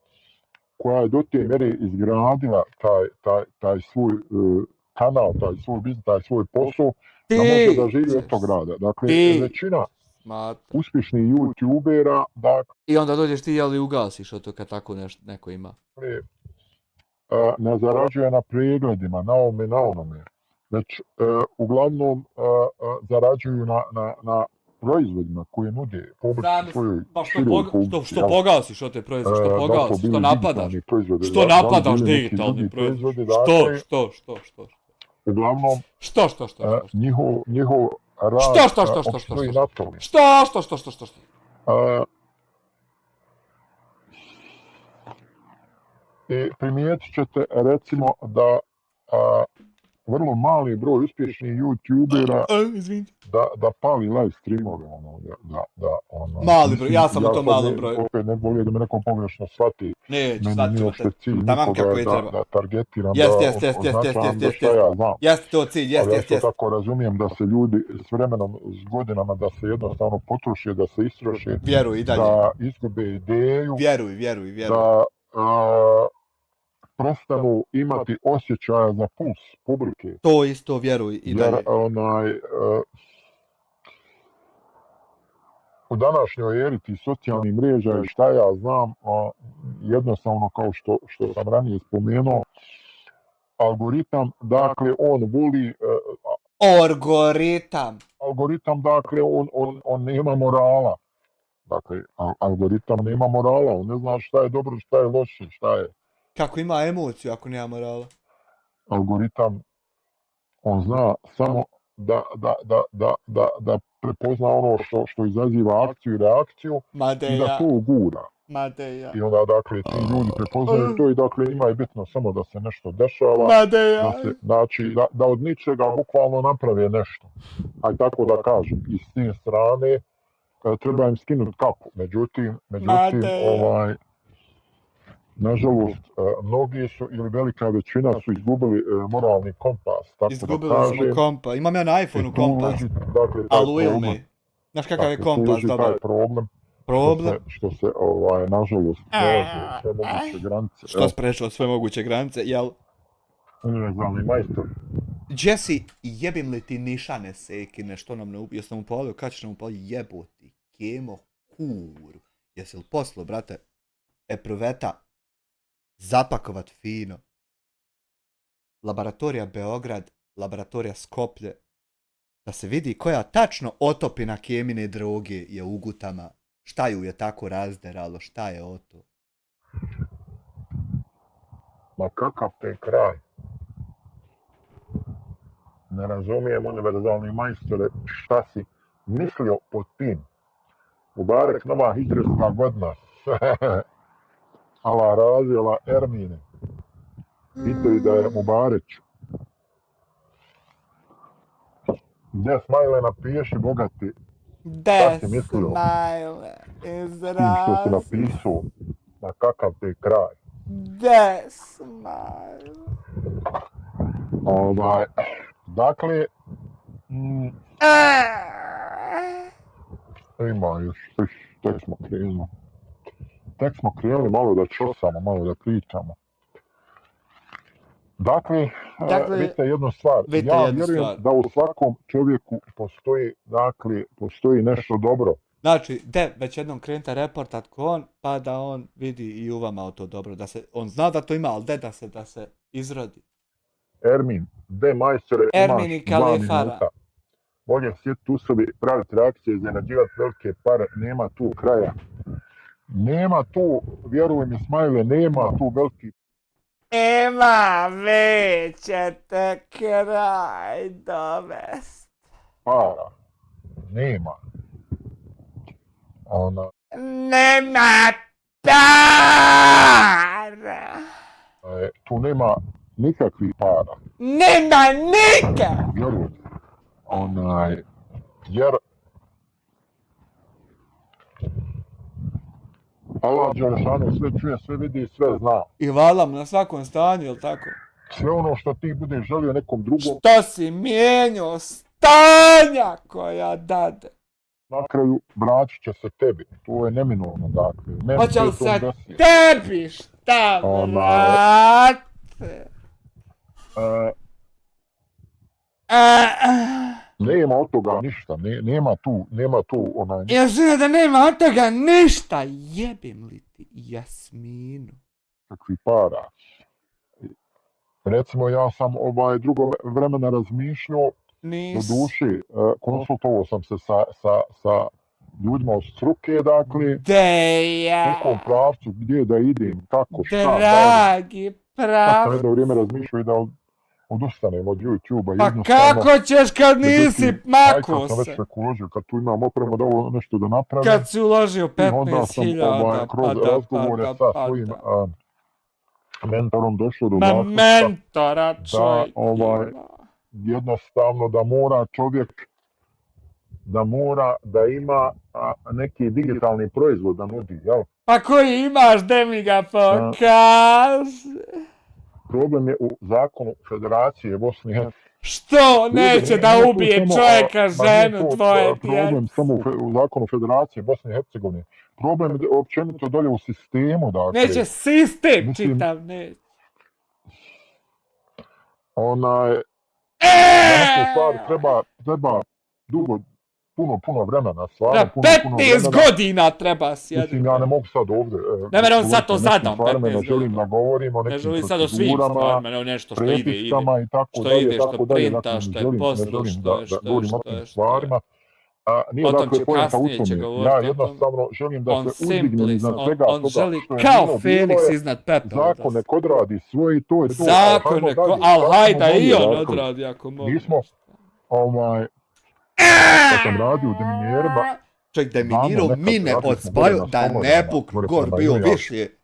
koja je do te mjere izgradila taj svoj kanal, taj svoj biznis, taj svoj posao, da može da živi od tog rada. Dakle, većina uspješnih youtubera, dakle... I onda dođeš ti, jel, i ugasiš od to kad tako neko ima. Ne zarađuje na pregledima, na ovome, na onome. Već uglavnom zarađuju na proizvodima koje nude publici svojoj široj publici. Što pogasiš od te proizvode, što pogasiš, što napadaš? Što napadaš digitalni proizvode? Što? Uglavnom, njihov rad opstoji na tome. Što? I primijetit ćete recimo da vrlo mali broj uspješnih youtubera da pali live streamove, mali broj, ja sam u tom malom broju. Opet ne volio da me neko pogrešno shvati. Neću, meni nije uopšte cilj nikoga da targetiram, da označavam da šta ja znam. Jeste to cilj, jeste. Ja isto tako razumijem da se ljudi s vremenom, s godinama, da se jednostavno potroše, da se istroše, da izgube ideju, da prestanu imati osjećaja za puls publike. To isto vjeruj i dalje. Jer u današnjoj eri tih socijalnih mreža i šta ja znam, jednostavno kao što sam ranije spomenuo, algoritam, dakle, on voli... Algoritam, dakle, on nema morala. Dakle, algoritam nema morala, on ne zna šta je dobro, šta je loše, šta je... Kako ima emociju ako nema morala? Algoritam, on zna samo da prepozna ono što izaziva akciju i reakciju i da to ugura. I onda, dakle, ti ljudi prepoznaju to i, dakle, njima je bitno samo da se nešto dešava, da od ničega bukvalno naprave nešto. Ajde tako da kažem, i s te strane treba im skinuti kapu. Međutim, nažalost, mnogi su, ili velika većina su izgubili moralni kompas, tako izgubili da kažem. Izgubili smo kompas. Imam ja na iPhone-u kompas. Ali ujel mi. Znaš kakav je kompas, dobar. Problem? Što se, nažalost, prelaze sve moguće granice. Što sprečilo sve moguće granice, jel? Univerzalni majstor. Jesse, jebim li ti nišane sekine, što nam ne ubio? Sam upalio, kad ćeš nam upalio? Jeboti, kemo, kuru. Jesi li poslo, brate? Epruveta. Zapakovat fino. Laboratorija Beograd, laboratorija Skoplje, Da se vidi koja tačno otopina Kemine droge je u gutama. Šta ju je tako razderalo, šta je o to? Ma kakav te kraj? Ne razumijem, univerzalni majstore, šta si mislio pod tim. Mubarek, nova hidžretska godina. Allah razila Ermine. Vidite da je Mubarek. Gdje smajle napiši, bogati. Šta si mislio? Smajle, Tim što si napisao. Ma kakav te kraj. Smajle. Dakle, ima još, tek smo krenuli malo da čosamo, malo da pričamo. Dakle, vidite jednu stvar. Ja vjerujem da u svakom čovjeku postoji nešto dobro. Znači, već jednom krenite reportat ko on, pa da on vidi i u vama to dobro. Da se, on zna da to ima, ali da se izrodi. Ermin, majstore, imaš 2 minuta. Bolje sjeti u sobi, praviti reakcije, zarađivati velike pare, nema tu kraja. Nema tu, vjeruj mi Smajle, nema tu veliki... Ima, vi ćete kraj dovest. Para. Nema. Nema para. Tu nema nikakvih para. Nema nikak! Vjeruj. Jer Allah Đelešanu sve čuje, sve vidi, sve zna. I valam na svakom stanju, jel tako? Sve ono što ti budeš želio nekom drugom... Što si mijenio stanja koja dade? Na kraju vratit će se tebi. To je neminovno, dakle. Hoće li se tebi šta vrate? Nema od toga ništa, nema tu onaj... Ja znam da nema od toga ništa, jebim li ti Jasminu? Kakvi para. Recimo, ja sam drugo vremena razmišljao, do duši, konsultovao sam se sa ljudima od struke, dakle, u kom pravcu, gdje da idem, kako, šta, dragi pravcu. Ja sam jedno vrijeme razmišljao i da odustanem od YouTube-a. Pa kako ćeš kad nisi mako se? Sam već uložio, kad tu imam opremu da ovo nešto da napravim. Kad si uložio 15.000, onda sam kroz razgovore sa svojim mentorom došao do zaključka mentora, čovjek. Jednostavno da mora čovjek da ima neki digitalni proizvod da nudi, jel? Pa koji imaš, gdje mi ga pokaži? Problem je u zakonu Federacije Bosne i Hercegovine. Što neće da ubije čovjeka, ženu, tvoje djece? Problem samo u zakonu Federacije Bosne i Hercegovine. Problem je općenito dolje u sistemu, dakle. Neće sistem čitav, neće. Neke stvari treba puno vremena, stvarno puno 15 godina treba sjediti. Mislim, ja ne mogu sad ovdje... Ne verujem sad to zadam, 15 godina. Ne želim da govorim o nekim procedurama, prepisama i tako dalje, što printa, što je poslu, da govorim o tim stvarima. Nije dakle pojenta u tome. Ja jednostavno želim da se uzdignem iznad svega toga što je bilo. Kao Feniks iznad pepela. Zakon nek odradi svoje i to je to. Zakon nek, ali hajda i on odradi ako mogu. Mi smo, kad sam radio u deminjerima, čovjek deminirao mine od spaju da ne puk gor bio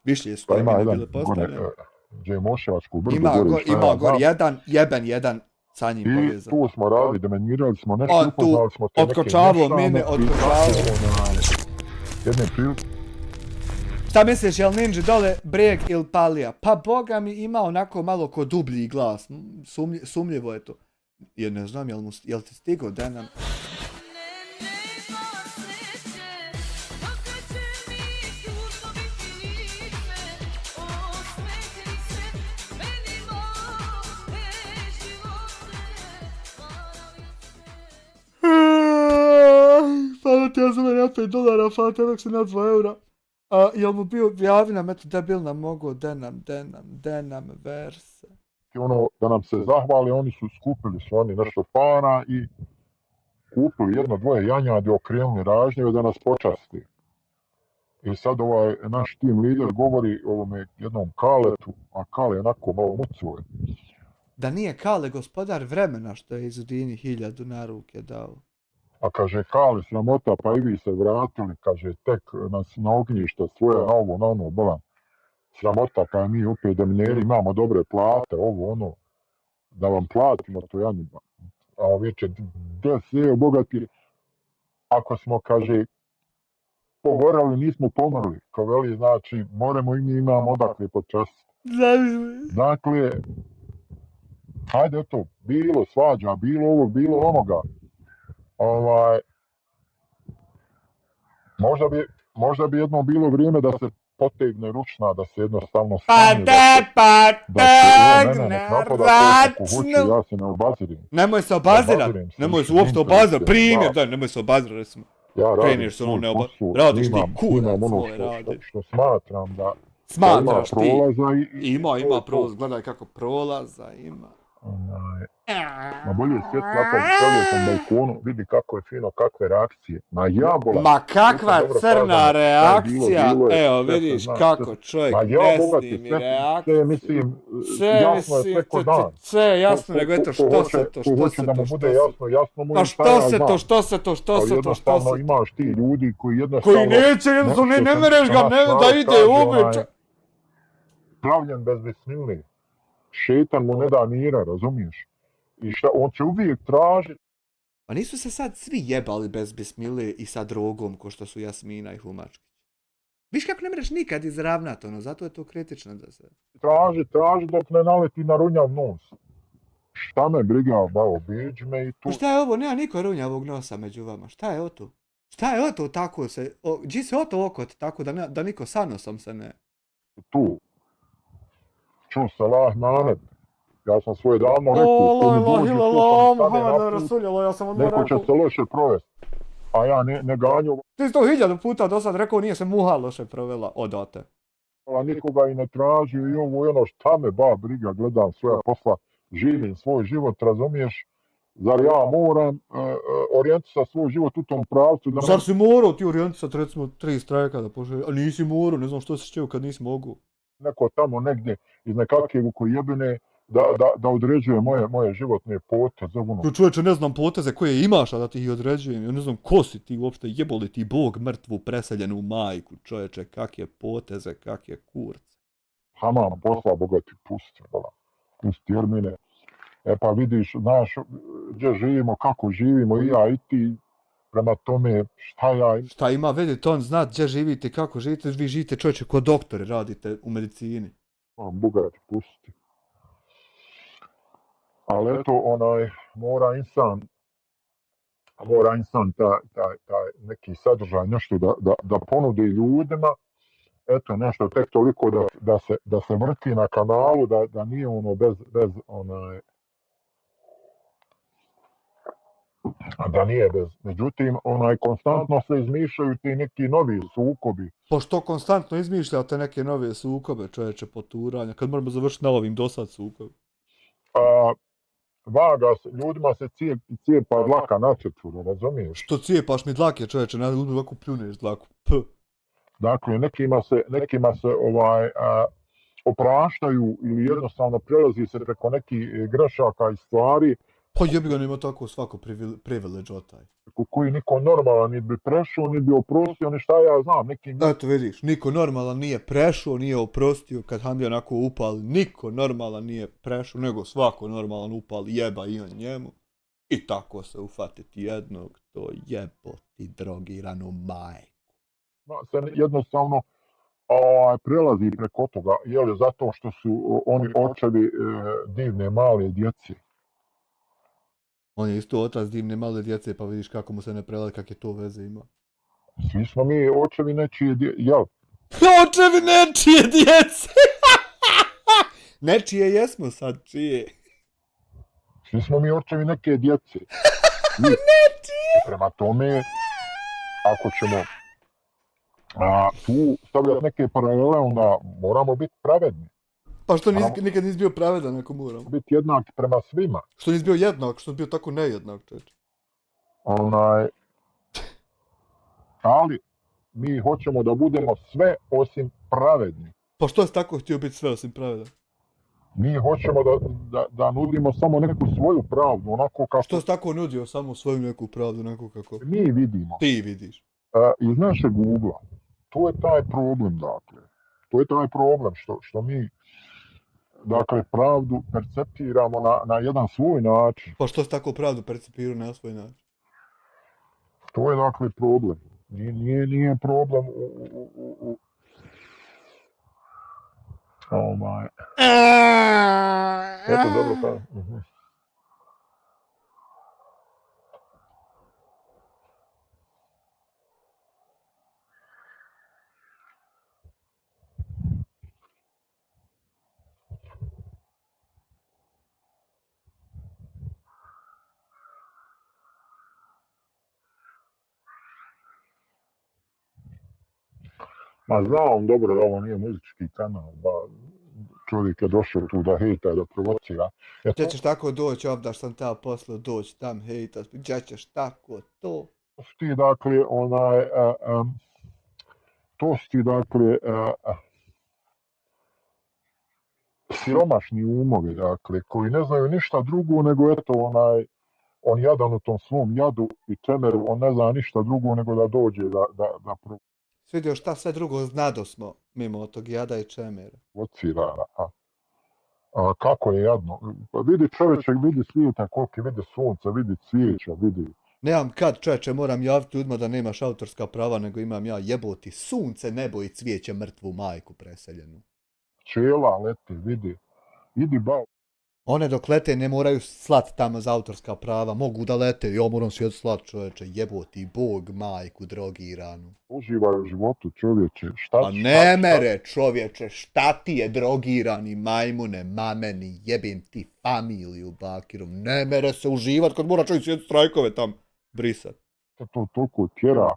više s kojima ne bile postavljene. Ima gor jedan sa njim povezan. I tu smo radili, deminirali smo nešto, upoznali smo te neke otkočavalo mine, jedne prilike. Šta misliš, jel Ninja dole Breg ili Palija? Pa boga mi ima onako malo ko dublji glas, sumljivo je to. Ja ne znam, jel ti stigao da nam... Hvala ti, ja sam meni $5, hvala ti, dok se na €2. Jel mu bio, javi nam, eto, debil nam mogo, de nam verse. Da nam se zahvali, oni su skupili su oni nešto para i kupili jedno dvoje janjadi, okrenuli ražnjeve da nas počasti. I sad ovaj naš tim lider govori ovome jednom Kaletu, a Kale je onako malo mucuje. Da nije Kale gospodar vremena što je Izudini 1000 na ruke dao. A kaže, Kale, sramota, pa i vi se vratili, kaže, tek nas na ognjište svoje, na ovo, na ono, bolan. Sramota, pa mi opet demineri imamo dobre plate, ovo, ono, da vam platimo to janjiba. A ovi će, gdje se, bogati, ako smo, kaže, pogorali, nismo pomrli. Ko veli, znači, moramo i mi imamo odakle počasti. Dakle, hajde to, bilo svađa, bilo ovog, bilo onoga. Možda bi jedno bilo vrijeme da se potegne ručna, da se jednostavno stane, da se nek napada ja se ne obazirim. Nemoj se obazirat, nemoj se uopšte obazirat, primjer, daj, nemoj se obazirat, recimo. Ja radim svoj posao, radiš ti kurac svoj radi. Što smatram da Smatraš ima prolaza i... Ima prolaza, gledaj kako prolaza ima. Ma bolje svijet napraviti, stavio sam balkonu, vidi kako je fino, kakve reakcije. Ma kakva crna reakcija, evo vidiš kako čovjek ne snimi reakciju. Mislim, jasno je sve ko dan. Sve jasno, nego eto što se to. Da mu bude jasno mu je šta je znam. Ali jednostavno imaš ti ljudi koji jednostavno... Koji neće, ne mereš ga, da ide uveče. Pravljen bez bismili. Šetan mu ne da mira, razumiješ? I šta, on će uvijek tražiti. Pa nisu se sad svi jebali bez bismile i sa drogom, ko što su Jasmina i Humački. Viš kako ne mreš nikad izravnat, zato je to kritično da se... Traži dok ne naleti na runjav nos. Šta me briga, bao, biđ me i tu... Šta je ovo? Nema niko runjavog nosa među vama. Šta je to? Šta je to tako se... Gdje se to okot tako da niko sa nosom se ne... Tu. Ču salah manet. Ja sam svoje davno rekao, neko će se loše provesti, a ja ne ganju. Ti si to 1000 puta do sad rekao, nije se muha loše provela odate. Nikoga i ne traži i ovo i ono, šta me briga, gledam svoja posla, živim svoj život, razumiješ? Zar ja moram orijentisati svoj život u tom pravcu? Zar si morao ti orijentisati recimo 3 strajka da pošli, a nisi morao, ne znam što si htio kad nisi mogu. Neko tamo negdje iz nekakve vukojebine da određuje moje životne poteze. Čovječe, ne znam poteze koje imaš, a da ti ih određujem. Ja ne znam ko si ti uopšte, jeboli ti Bog mrtvu preseljenu majku, čovječe, kak je poteze, kak je kurce. Hamam posla, Boga ti pusti, pusti Ermine. Pa vidiš, znaš, gdje živimo, kako živimo, i ja i ti, prema tome, Šta ima veze, to on zna gdje živite, kako živite, vi živite, čovječe, ko doktori radite u medicini. Boga ti pusti. Ali eto, mora insan taj neki sadržaj, nešto da ponudi ljudima, eto nešto tek toliko da se vrti na kanalu, da nije bez, međutim, konstantno se izmišljaju ti neki novi sukobi. Pošto konstantno izmišljate neke nove sukobe, čovječe, poturanja, kad moramo završiti na ovim dosad sukobi? Ljudima se cijepa dlaka na četvru, razumiješ? Što cijepaš mi dlake, čovječe, ne ljudima ovako pljuneš dlaku. Dakle, nekima se opraštaju ili jednostavno prelazi se preko nekih grešaka i stvari. Pa jebi ga, nema tako svako privilege otaj. Koji niko normalan ni bi prešao, ni bi oprostio, ni šta ja znam. Eto vidiš, niko normalan nije prešao, nije oprostio kad Hamdi onako upali. Niko normalan nije prešao, nego svako normalan upali, jeba i on njemu. I tako se ufatiti jednog, to jeboti drogiranu majku. Se jednostavno prelazi preko toga, zato što su oni očevi divne male djece. On je isto otac divne male djece, pa vidiš kako mu se ne prelazi, kak je to veze ima. Svi smo mi očevi nečije djece, jel? Očevi nečije djece! Nečije jesmo sad, čije? Svi smo mi očevi neke djece. Nečije! Prema tome, ako ćemo tu stavljati neke paralele, onda moramo biti pravedni. Pa što nikad nisi bio pravedan ako moramo? Biti jednak prema svima. Što nisi bio jednak, što nisi bio tako nejednak, čeče? Onaj, ali mi hoćemo da budemo sve osim pravedni. Pa što si tako htio biti sve osim pravedan? Mi hoćemo da nudimo samo neku svoju pravdu, onako Što kako si tako nudio samo svoju neku pravdu, onako kako mi vidimo. ti vidiš? Iz našeg ugla. To je taj problem, dakle. To je taj problem što mi, dakle, pravdu perceptiramo na jedan svoj način. Pa što si tako pravdu percipirao na svoj način? To je, dakle, problem. Nije problem u ovaj... Eto, dobro, pa... Ma znao on dobro da ovo nije muzički kanal, ba čovjek je došao tu da hejta, da provocira. Gdje ćeš tako doći, obdaš sam ta posle doći tam hejta, gdje ćeš tako to? To su ti, dakle, to su ti, dakle, siromašni umovi, dakle, koji ne znaju ništa drugo nego eto on jadan u tom svom jadu i čemeru, on ne zna ništa drugo nego da dođe da Svidio šta sve drugo znado smo mimo tog jada i čemera. provocira. A kako je jadno? Pa vidi čovječe, vidi svijeta, koliko vidi sunca, vidi cvijeća, vidi... Nemam kad, čoveče, moram javiti ljudima da nemaš autorska prava, nego imam ja jeboti sunce, nebo i cvijeće mrtvu majku preseljenu. Pčela leti, vidi bao. One dok lete ne moraju slat tamo za autorska prava, mogu da lete, ja moram svijet slat, čoveče, jeboti bog majku drogiranu. Uživaju u životu, čovječe. Pa ne mere, čovječe, šta ti je drogirani majmune, mameni, jebim ti familiju bakirom, ne mere se uživat kad mora čovjek svijet strajkove tam brisat. To toliko tjera.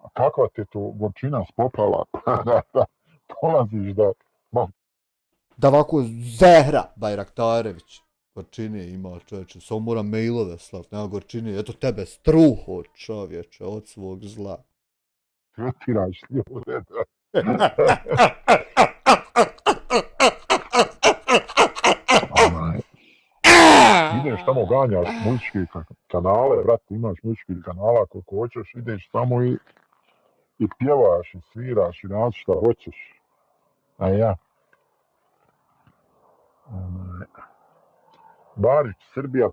A kakva ti je to gorčina spopala? Da polaziš da... Da ovako Zehra Bajraktarević gorčine ima, čovječe, samo moram mailove slat, nema gorčine, eto tebe struho, čovječe, od svog zla. Tretiraš ljude. Ideš tamo, ganjaš muzičke kanale, brate, imaš muzičkih kanala koliko hoćeš, ideš tamo i pjevaš, i sviraš, i radiš šta hoćeš. A ja. Barić, Srbija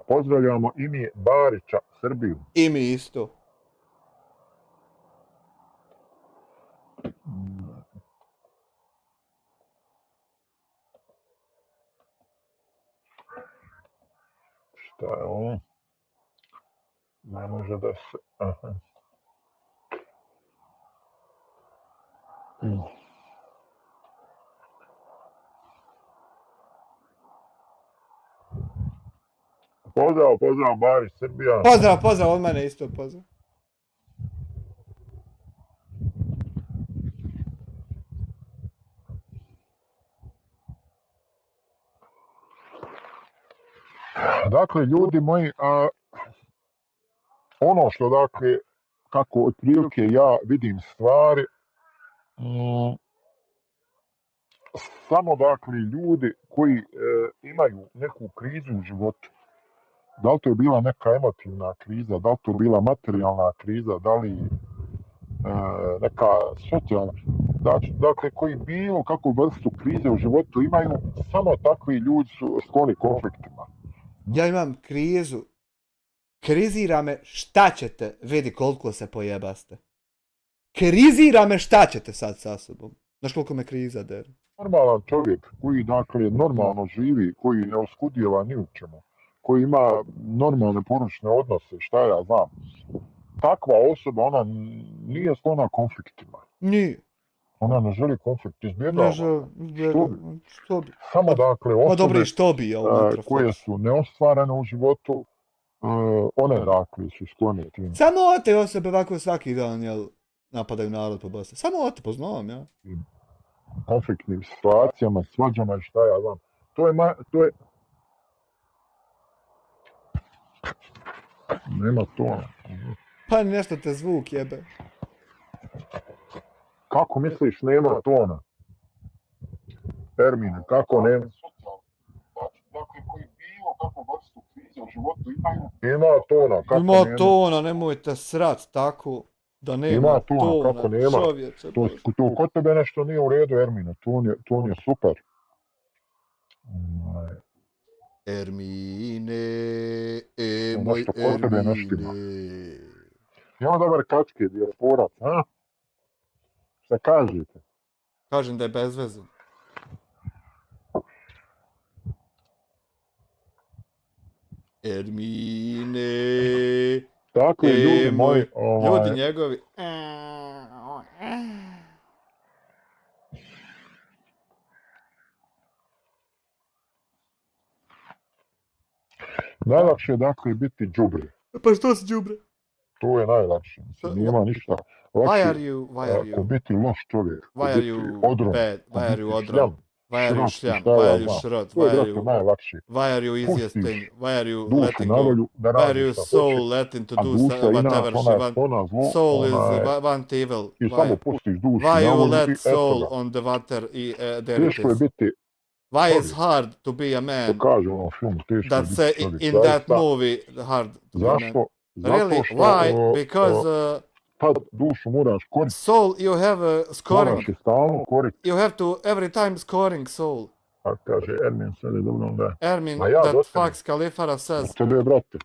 pozdravljamo i mi Barića, Srbiju. I mi isto. Šta je ovo? Ne može da se... Aha. Pozdrav, Barić, Srbija. Pozdrav, od mene isto pozdrav. Dakle, ljudi moji, ono što, dakle, kako otprilike ja vidim stvari, samo, dakle, ljudi koji imaju neku krizu u životu, da li to je bila neka emotivna kriza, da li to je bila materijalna kriza, da li neka socijalna, dakle, koji bilo kakvu vrstu krize u životu imaju, samo takvi ljudi su skloni konfliktima. Ja imam krizu. Krizira me šta ćete, vidi koliko se pojebaste. Krizira me šta ćete sad sa sobom. Znaš koliko me kriza dere. Normalan čovjek koji, dakle, normalno živi, koji ne oskudijeva ni u čemu, koji ima normalne porodične odnose, šta ja znam, takva osoba, ona nije sklona konfliktima. Nije. Ona ne želi konflikt, izbjegava. Ne želi, što bi? Samo, dakle, Ma osobe dobro, i što bi ja unutra koje su neostvarene u životu, one, dakle, su sklone tim. Samo te osobe ovako svaki dan, jel, napadaju narod po Bosni. Samo te poznavam, ja. Konfliktnim situacijama, svađama i šta ja znam. To je Nema tona. Pa nešto te zvuk jebe. Kako misliš nema tona? Termine, kako nema? Dakle, koji bilo kako vrstu krize u životu imaju. Ima tona, kako Ima nema? tona, nemojte srat tako da nema Ima tona, tona, kako nema? čovječe To, Bože. to kod tebe nešto nije u redu, Ermine. Ton je super. Ermine, Nešto moj kod tebe ne štima. Ermine. Ima dobar kačke, dijasporac, a? Šta kažete? Kažem da je bezvezan. Ermine. Dakle, ljudi moji, Ljudi njegovi. najlakše je dakle biti đubre. Pa što si đubre? To je najlakše. Mislim, nema ništa. Why are Lakše you? ko biti loš čovjek. Ko Why are biti you odron. bad? Ko Why are biti you odron? šljam. Why are you Šrot, šljam? šta Why ja are you znam. šrot? To je, Why are brate, you... najlakše. Why are you easiest Pustiš thing? Why are you dušu letting na go? volju da Why are radi you šta soul hoće. letting to A do duša whatever inače, she ona je wants? spona zlo. Soul is Ona want evil. I samo Why? pustiš dušu Why na you volju i let eto soul ga. on the water? There it Teško je is. biti Why is čovjek. hard to be a Što man? kaže u onom filmu, teško je That's biti čovjek. in that Zaista, movie hard to be a man. zašto? Zato Really? što Why? Because tad dušu moraš koristiti. soul you have scoring. Moraš je stalno koristiti. You have to every time scoring soul. A kaže Ermin, sad je dobro onda. Ermin, Ma ja do that tebe. Fax Kalifara says, Od tebe, brate.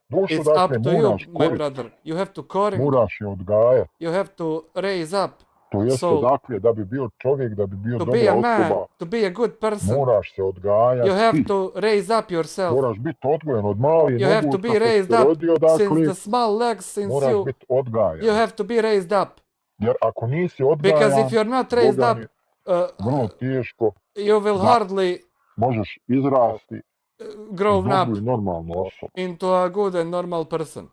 Dušu, it's dakle, up to you, moraš my koristiti. brother. You have to scoring. Moraš je odgajati. You have to raise up. To jeste, soul. dakle, da bi bio čovjek, da bi bio To dobra be a man, osoba. to be a good person. Moraš se odgajati. You have to raise up yourself. Moraš biti odgojen od malih You have to nogu be kako raised se up rodio, since dakle, the small legs, since moraš you biti odgajan. you have to be raised up. Jer ako nisi Because odgajan, if you're not raised Boga up, mi, vrlo teško you will Da. hardly možeš izrasti grow dobru up i normalnu osobu. into a good and normal person.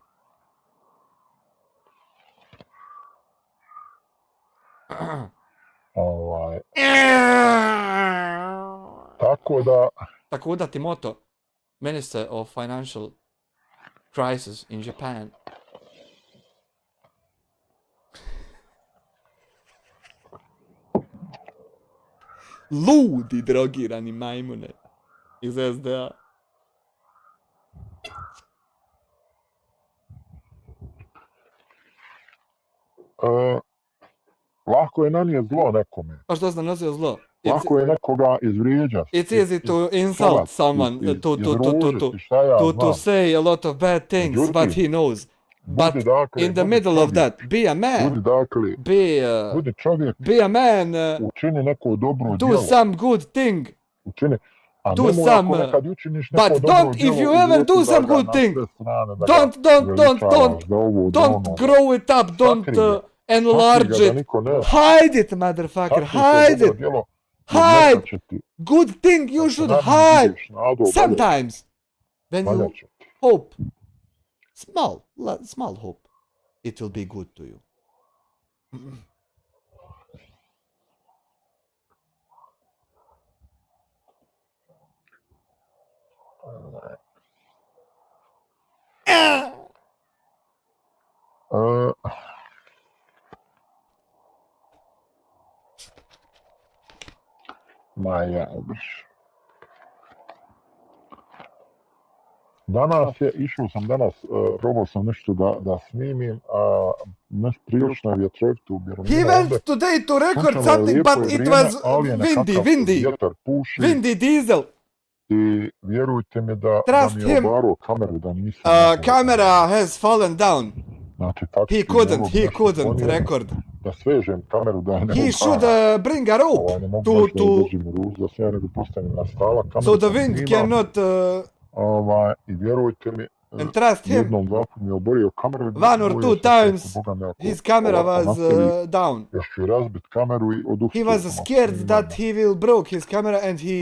Tako da, Tako da, Timoto, Minister of Financial Crisis in Japan. Ludi, drogirani majmune iz SDA. lako je nanijeti zlo nekome. A što sam nosio zlo? Lako je nekoga izvrijeđati. It's easy to insult someone, to say a lot of bad things, but he knows. But in the middle of that, be a man. Budi dakle, budi čovjek, Be a man. učini neko dobro Do djelo. some good thing. Učini, a do nemoj some, ako nekad učiniš neko but dobro don't, djelo if you u ever životu do da some ga good na thing, sve strane da don't, ga veličavaš, da ovo, da don't ono. grow it up, don't Sakri ga. enlarge Sakri ga da it. niko ne. Hide it, motherfucker, Sakri to hide dobro it. djelo, Hide. neka će ti, Good thing you da se should nadam hide vidiš nadu, sometimes when valja you će ti. hope. Small hope. It will be good to you. Ma ja, brš. Danas je, išao sam danas, probao sam nešto da snimim, a prilično je vjetrovito u Birmini. He went today to record something, but it was windy. Vjetar puši. Windy diesel. I vjerujte mi da mi je obarao kameru, da nisam... Camera has fallen down. Znači, tako He couldn't record. Da svežem kameru, da je ne He should bring a rope ne mogu baš da je držim u ruku, da se ja nego postavim na stala. So the wind cannot... I vjerujte mi, and trust him. jednom vaku mi je oborio kameru. One or two times his camera was down. Još ću razbit kameru i odustio. He was scared that he will broke his camera and he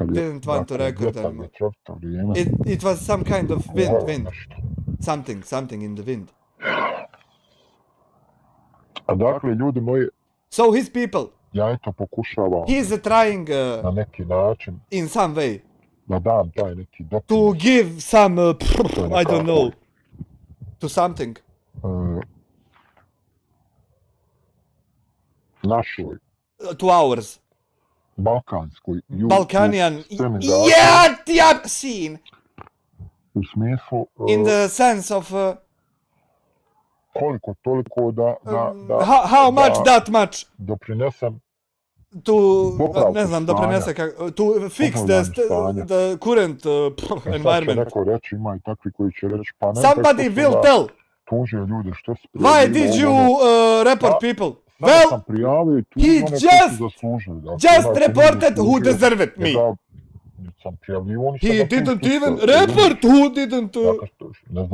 didn't want to record anymore. It was some kind of wind. Something in the wind. A dakle, ljudi moji, so his people, ja eto pokušavam he's trying na neki način in some way da dam taj neki To doprinos give some, To je I don't nekako- know, to something. Našoj To ours. balkanskoj Balkanian. sceni Yeah, scene. u smislu In the sense of koliko toliko da how much that much doprinesem to Popravku ne znam, stanja. doprinese to fix Popravljanju stanja. the current Sad će environment. neko reći, ima i takvi koji će reći, pa ne, Somebody will tell. tužio ljude, što se Why did you report Pa, people? Samo Well, sam prijavio i he tužio one koji just- su zaslužili. Dakle, just onaj ko nije reported who zaslužio, deserved me. njega nisam prijavio, oni He sam na didn't pustu even što- report who didn't. Dakle, ne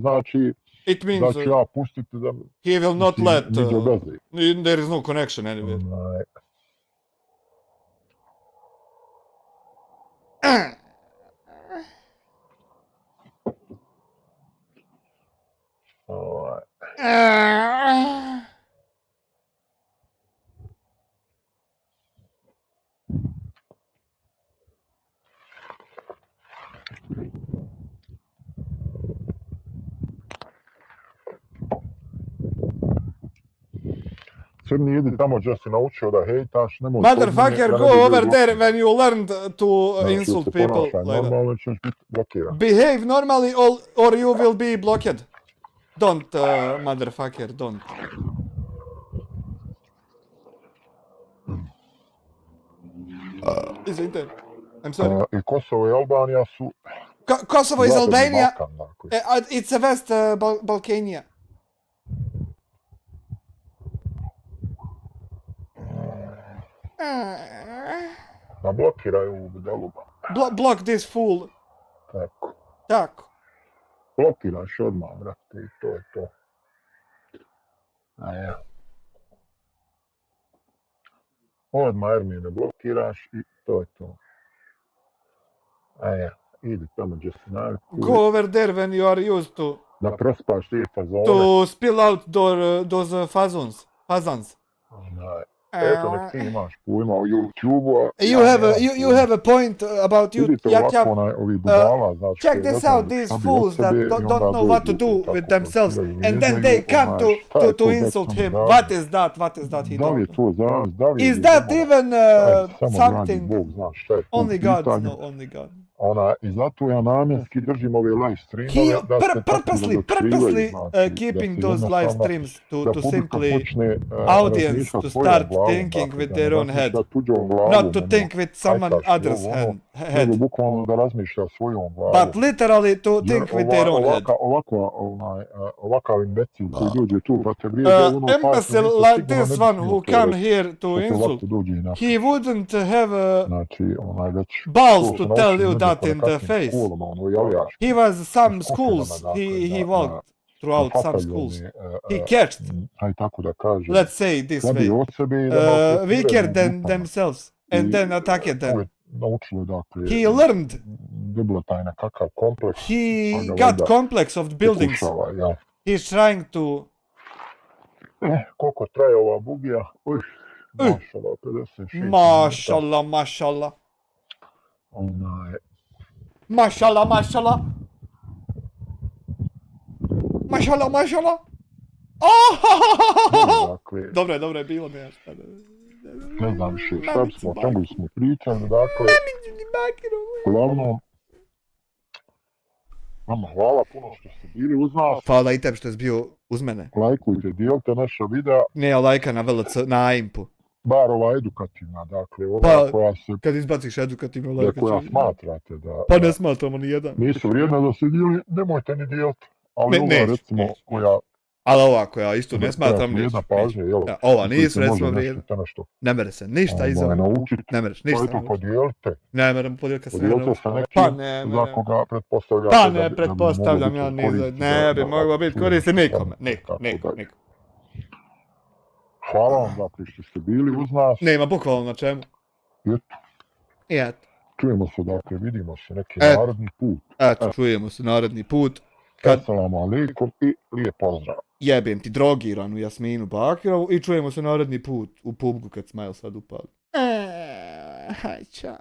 znači It da means ću ja pustiti da he will not let. niđe veze. There is no connection anywhere. Onaj, ovaj, Crni, idi tamo gdje si naučio da hejtaš, nemoj... Motherfucker, kod go mene, da ne bi over bilo- there when you learned to Znači, insult se people ponašaj like that. normalno, ćeš biti blokiran. Behave normally or you will be blocked. Don't, motherfucker, don't. Izvinite. I'm sorry. I Kosovo i Albanija su... Kosovo is Zapadni Albania. Balkan, dakle. It's a West Balkania. Da blokiraju ovu budelu. Block this fool. Tako. Tako. Blokiraš odmah, brate, i to je to. A ja. Odmah Ermine blokiraš i to je to. A ja. Idi tamo gdje si navikao. Go over there when you are used Da prospaš ti fazone. to spill out those fazans. Onaj, eto nek ti imaš pojma o YouTube-u. a You ja have nemam you pojma. have a point about you. Vidite Jak, ovako ovi budala, znači... check koji this ne znaju out, these šta bi fools od that sebe i don't onda know what to dođu do tako with themselves, prostiraju, and then vrijeđaju, they come onaj, šta je to to insult Jackson him. radio? What is that he Da li je done? to zaraz, da li je... Is that ono, even ajde, samo dragi something? Bog zna šta je tu u Only God pitanju. knows, only God. I zato ja namjenski držim ove live He streamove da se tako purposely razotkrivaju, znači, keeping da se those live jednostavno- streams da to publika simply počne, audience razmišljati to svojom start glavom, thinking dakle, with da their ne own head, razmišlja tuđom glavom, not to ono, think with someone hajtaš, other's ovo, ono, head, nego bukvalno da razmišlja svojom glavom. but literally to Jer think with their own head. ovakav imbecil koji dođe tu pa te vrijeđa, ono, pa Imbecile nisam like sigurno this ne bi one smio who to come reći, here to što te insult, ovako dođe i na... he wouldn't have Znači, već... balls to to se tell nauči you ljudi that po in the nekakvim face. školama, ono, jelijaški. He was some skupinama, schools, dakle, he da- walked throughout some Napadaju schools. oni, He catched, aj tako da kažem, let's say this da bi way, od sebe i da nas weaker u than grupama. themselves, and I then attacked them. uvijek naučilo, dakle, He learned, dobilo taj nekakav kompleks, he pa ga got valjda complex of buildings. pokušava, ja. He's trying to, Koliko traje ova bugija? Uj, mašala, 56 minuta. mashallah. Onaj, Mashallah. Oh! dakle, Dobro je bilo nešto. ne znam više šta smo, o čemu smo pričali, dakle, uglavnom, vama hvala puno što ste bili uz nas, Hvala i tebi što si bio uz mene. lajkujte, dijelite naša videa, Ne lajka na VLC, na impu. bar ova edukativna, dakle, ona Pa, koja se, Kad izbaciš edukativno za lajka. koja smatrate da Pa ne smatramo ni jedan. nisu vrijedne da se dijeli, nemojte ni dijeliti, ali Ne, ova neću, recimo neću. koja Ali ovako ja isto ne smatram vrijedna neću. pažnje, jel? Ja, ova koji nisu se može recimo nešto vrijedna. te nešto Ne mere se ništa iza. naučiti, Ne mereš pa ništa. eto podijelite, Ne merem podijeliti kad se ne podijelite nauči. sa Pa nekim ne, za ne. koga pretpostavljate Pa da bi ne, moglo pretpostavljam biti ja od ni koristi za... Ne bi za moglo biti studente, koristi nikome. tako Niko. dalje. Hvala vam dakle što ste bili uz nas, Nema bukvalno na čemu. i eto, I eto. čujemo se dakle, vidimo se neki Eto. naredni put. Eto, čujemo se naredni put. Kad Assalamu alaikum i lijep pozdrav. jebem ti drogiranu Jasminu Bakirovu i čujemo se naredni put u PUBG-u kad Smile sad upali. Haj, čao.